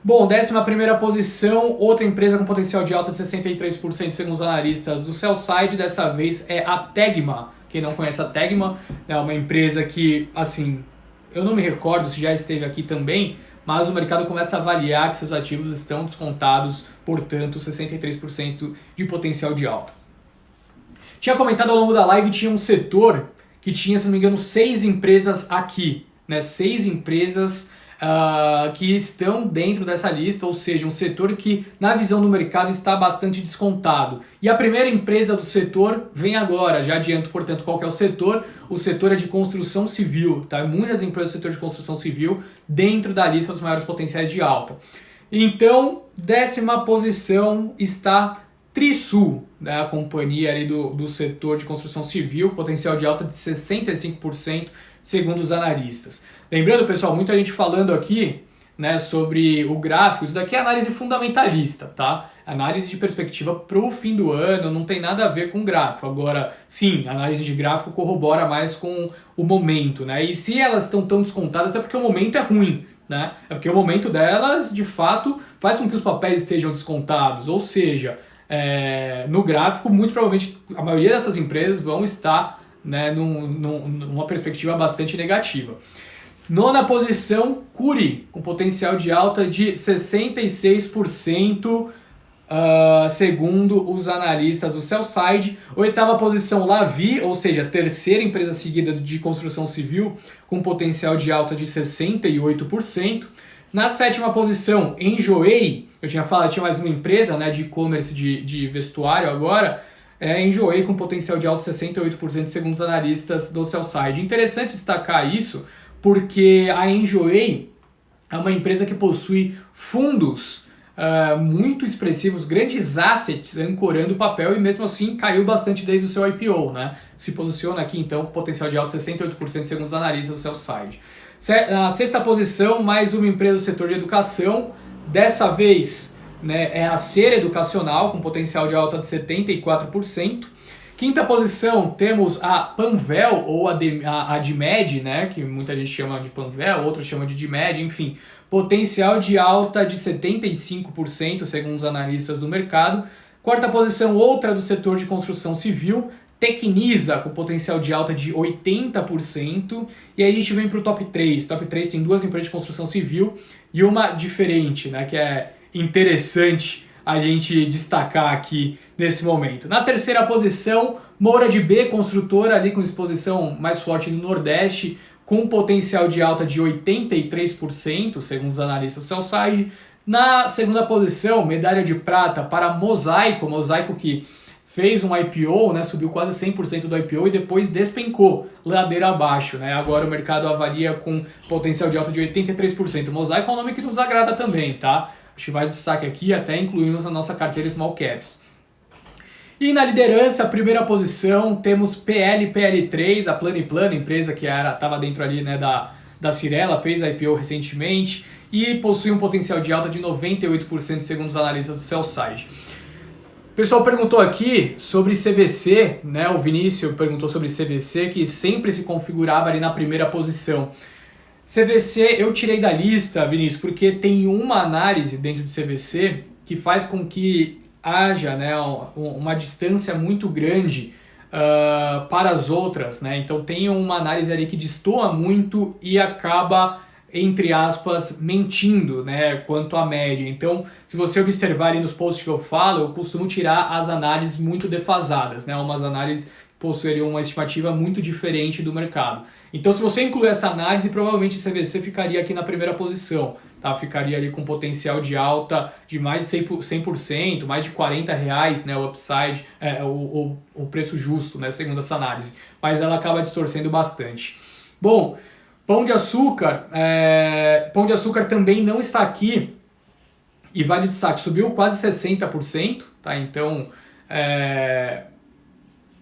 Bom, 11ª posição, outra empresa com potencial de alta de 63% segundo os analistas do sell-side, dessa vez é a Tegma. Quem não conhece a Tegma, é uma empresa que, assim, eu não me recordo se já esteve aqui também, mas o mercado começa a avaliar que seus ativos estão descontados, portanto, 63% de potencial de alta. Tinha comentado ao longo da live, tinha um setor que tinha, se não me engano, 6 empresas aqui, né? 6 empresas que estão dentro dessa lista, ou seja, um setor que, na visão do mercado, está bastante descontado. E a primeira empresa do setor vem agora, já adianto, portanto, qual que é o setor. O setor é de construção civil, tá? Muitas empresas do setor de construção civil dentro da lista dos maiores potenciais de alta. Então, 10ª posição está Trisul, né, a companhia ali do setor de construção civil, potencial de alta de 65%, segundo os analistas. Lembrando, pessoal, muita gente falando aqui, né, sobre o gráfico. Isso daqui é análise fundamentalista, tá? Análise de perspectiva para o fim do ano, não tem nada a ver com gráfico. Agora, sim, análise de gráfico corrobora mais com o momento, né? E se elas estão tão descontadas é porque o momento é ruim, né? É porque o momento delas, de fato, faz com que os papéis estejam descontados. Ou seja, no gráfico, muito provavelmente a maioria dessas empresas vão estar, né, numa perspectiva bastante negativa. 9ª posição, Cury, com potencial de alta de 66%, segundo os analistas do Sell-Side. 8ª posição, Lavi, ou seja, terceira empresa seguida de construção civil, com potencial de alta de 68%. Na 7ª posição, Enjoei, eu tinha falado, tinha mais uma empresa, né, de e-commerce de vestuário agora, Enjoei com potencial de alta de 68%, segundo os analistas do Sell-Side. Interessante destacar isso, porque a Enjoei é uma empresa que possui fundos muito expressivos, grandes assets ancorando o papel, e mesmo assim caiu bastante desde o seu IPO, né? Se posiciona aqui então com potencial de alta de 68% segundo os analistas do Sell-Side. Na 6ª posição, mais uma empresa do setor de educação, dessa vez, né, é a Ser Educacional, com potencial de alta de 74%. 5ª posição, temos a Panvel, ou a Dimed, né, que muita gente chama de Panvel, outros chamam de Dimed, enfim, potencial de alta de 75%, segundo os analistas do mercado. 4ª posição, outra do setor de construção civil, Tecnisa, com potencial de alta de 80%. E aí a gente vem para o top 3. Top 3 tem 2 empresas de construção civil e uma diferente, né, que é interessante a gente destacar aqui nesse momento. Na 3ª posição, Moura de B, construtora ali com exposição mais forte no Nordeste, com potencial de alta de 83%, segundo os analistas do Sell-Side. Na 2ª posição, medalha de prata para Mosaico que fez um IPO, né, subiu quase 100% do IPO e depois despencou ladeira abaixo, né? Agora o mercado avalia com potencial de alta de 83%. Mosaico é um nome que nos agrada também, tá? Acho que vale destaque aqui, até incluímos na nossa carteira Small Caps. E na liderança, a 1ª posição, temos PL3, a Plano, empresa que estava dentro ali, né, da Cirela, fez IPO recentemente e possui um potencial de alta de 98% segundo os analistas do Sell-Side. O pessoal perguntou aqui sobre CVC, né? O Vinícius perguntou sobre CVC, que sempre se configurava ali na 1ª posição. CVC eu tirei da lista, Vinícius, porque tem uma análise dentro de CVC que faz com que haja, né, uma distância muito grande para as outras, né? Então tem uma análise ali que destoa muito e acaba, entre aspas, mentindo, né, quanto à média. Então, se você observar ali nos posts que eu falo, eu costumo tirar as análises muito defasadas, né, umas análises que possuiriam uma estimativa muito diferente do mercado. Então, se você incluir essa análise, provavelmente o CVC ficaria aqui na 1ª posição, tá? Ficaria ali com potencial de alta de mais de 100%, mais de R$40, né, o upside, o preço justo, né, segundo essa análise. Mas ela acaba distorcendo bastante. Bom, Pão de Açúcar também não está aqui e vale destaque, subiu quase 60%, tá? Então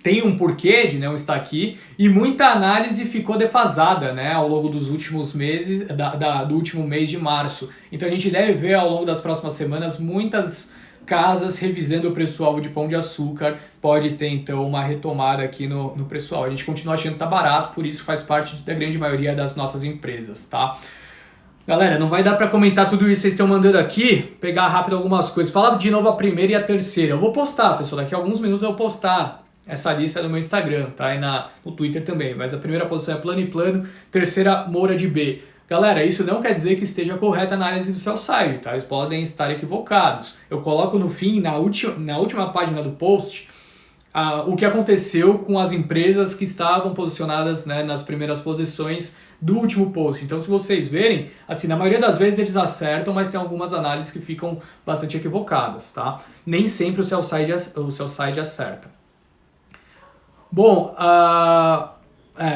tem um porquê de não estar aqui e muita análise ficou defasada, né, ao longo dos últimos meses, do último mês de março. Então a gente deve ver ao longo das próximas semanas muitas casas revisando o preço-alvo de Pão de Açúcar. Pode ter então uma retomada aqui no preço-alvo. A gente continua achando que tá barato, por isso faz parte da grande maioria das nossas empresas, tá? Galera, não vai dar para comentar tudo isso que vocês estão mandando aqui, pegar rápido algumas coisas. Fala de novo a 1ª e a 3ª. Eu vou postar, pessoal, daqui a alguns minutos eu vou postar essa lista no meu Instagram, tá? E no Twitter também. Mas a 1ª posição é Plano, 3ª Moura de B. Galera, isso não quer dizer que esteja correta a análise do Sell-Side, tá? Eles podem estar equivocados. Eu coloco no fim, na última página do post, o que aconteceu com as empresas que estavam posicionadas, né, nas primeiras posições do último post. Então, se vocês verem, assim, na maioria das vezes eles acertam, mas tem algumas análises que ficam bastante equivocadas, tá? Nem sempre o sell side acerta. Bom,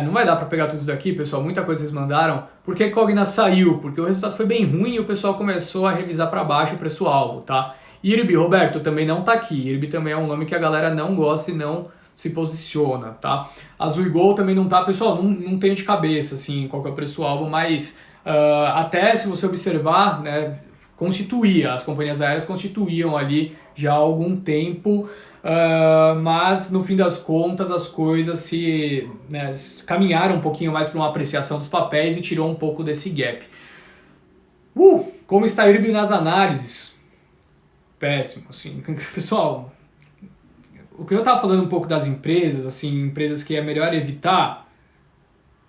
não vai dar para pegar tudo isso daqui, pessoal, muita coisa vocês mandaram. Por que Cogna saiu? Porque o resultado foi bem ruim e o pessoal começou a revisar para baixo o preço-alvo, tá? IRB, Roberto, também não tá aqui. IRB também é um nome que a galera não gosta e não se posiciona, tá? Azul e Gol também não tá, pessoal, não tenho de cabeça, assim, qual que é o preço-alvo, mas até se você observar, né, as companhias aéreas constituíam ali já há algum tempo, mas no fim das contas as coisas caminharam um pouquinho mais para uma apreciação dos papéis e tirou um pouco desse gap. Como está a IRB nas análises? Péssimo, assim. Pessoal, o que eu estava falando um pouco das empresas, assim, empresas que é melhor evitar,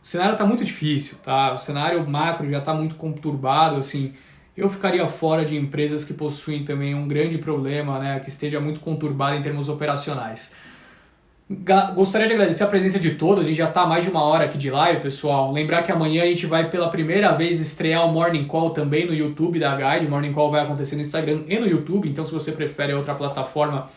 o cenário está muito difícil, tá? O cenário macro já está muito conturbado, assim. Eu ficaria fora de empresas que possuem também um grande problema, né, que esteja muito conturbado em termos operacionais. Gostaria de agradecer a presença de todos, a gente já está mais de 1 hora aqui de live, pessoal. Lembrar que amanhã a gente vai pela primeira vez estrear o Morning Call também no YouTube da Guide. O Morning Call vai acontecer no Instagram e no YouTube, então se você prefere outra plataforma,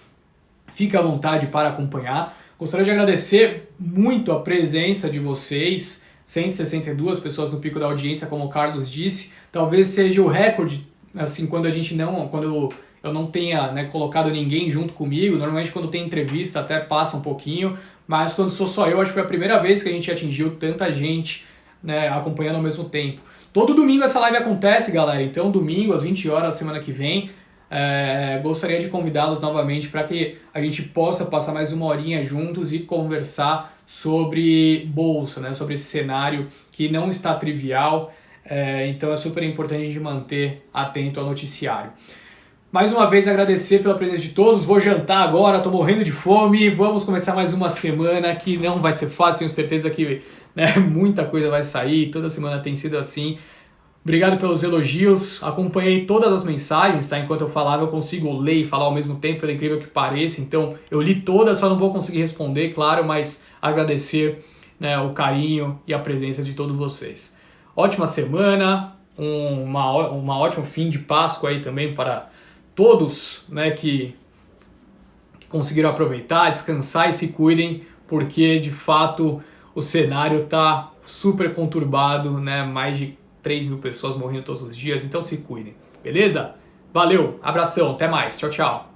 fique à vontade para acompanhar. Gostaria de agradecer muito a presença de vocês, 162 pessoas no pico da audiência, como o Carlos disse. Talvez seja o recorde, assim, quando eu não tenha, né, colocado ninguém junto comigo. Normalmente quando tem entrevista até passa um pouquinho, mas quando sou só eu, acho que foi a primeira vez que a gente atingiu tanta gente, né, acompanhando ao mesmo tempo. Todo domingo essa live acontece, galera, então domingo às 20 horas, semana que vem, gostaria de convidá-los novamente para que a gente possa passar mais 1 horinha juntos e conversar sobre bolsa, né, sobre esse cenário que não está trivial, então é super importante a gente manter atento ao noticiário. Mais uma vez agradecer pela presença de todos, vou jantar agora, estou morrendo de fome, vamos começar mais uma semana que não vai ser fácil, tenho certeza que, né, muita coisa vai sair, toda semana tem sido assim. Obrigado pelos elogios, acompanhei todas as mensagens, tá? Enquanto eu falava eu consigo ler e falar ao mesmo tempo, pelo incrível que pareça, então eu li todas, só não vou conseguir responder, claro, mas agradecer, né, o carinho e a presença de todos vocês. Ótima semana, uma ótimo fim de Páscoa aí também para todos, né, que conseguiram aproveitar, descansar e se cuidem, porque de fato o cenário está super conturbado, né, mais de 3.000 pessoas morrendo todos os dias, então se cuidem, beleza? Valeu, abração, até mais, tchau, tchau.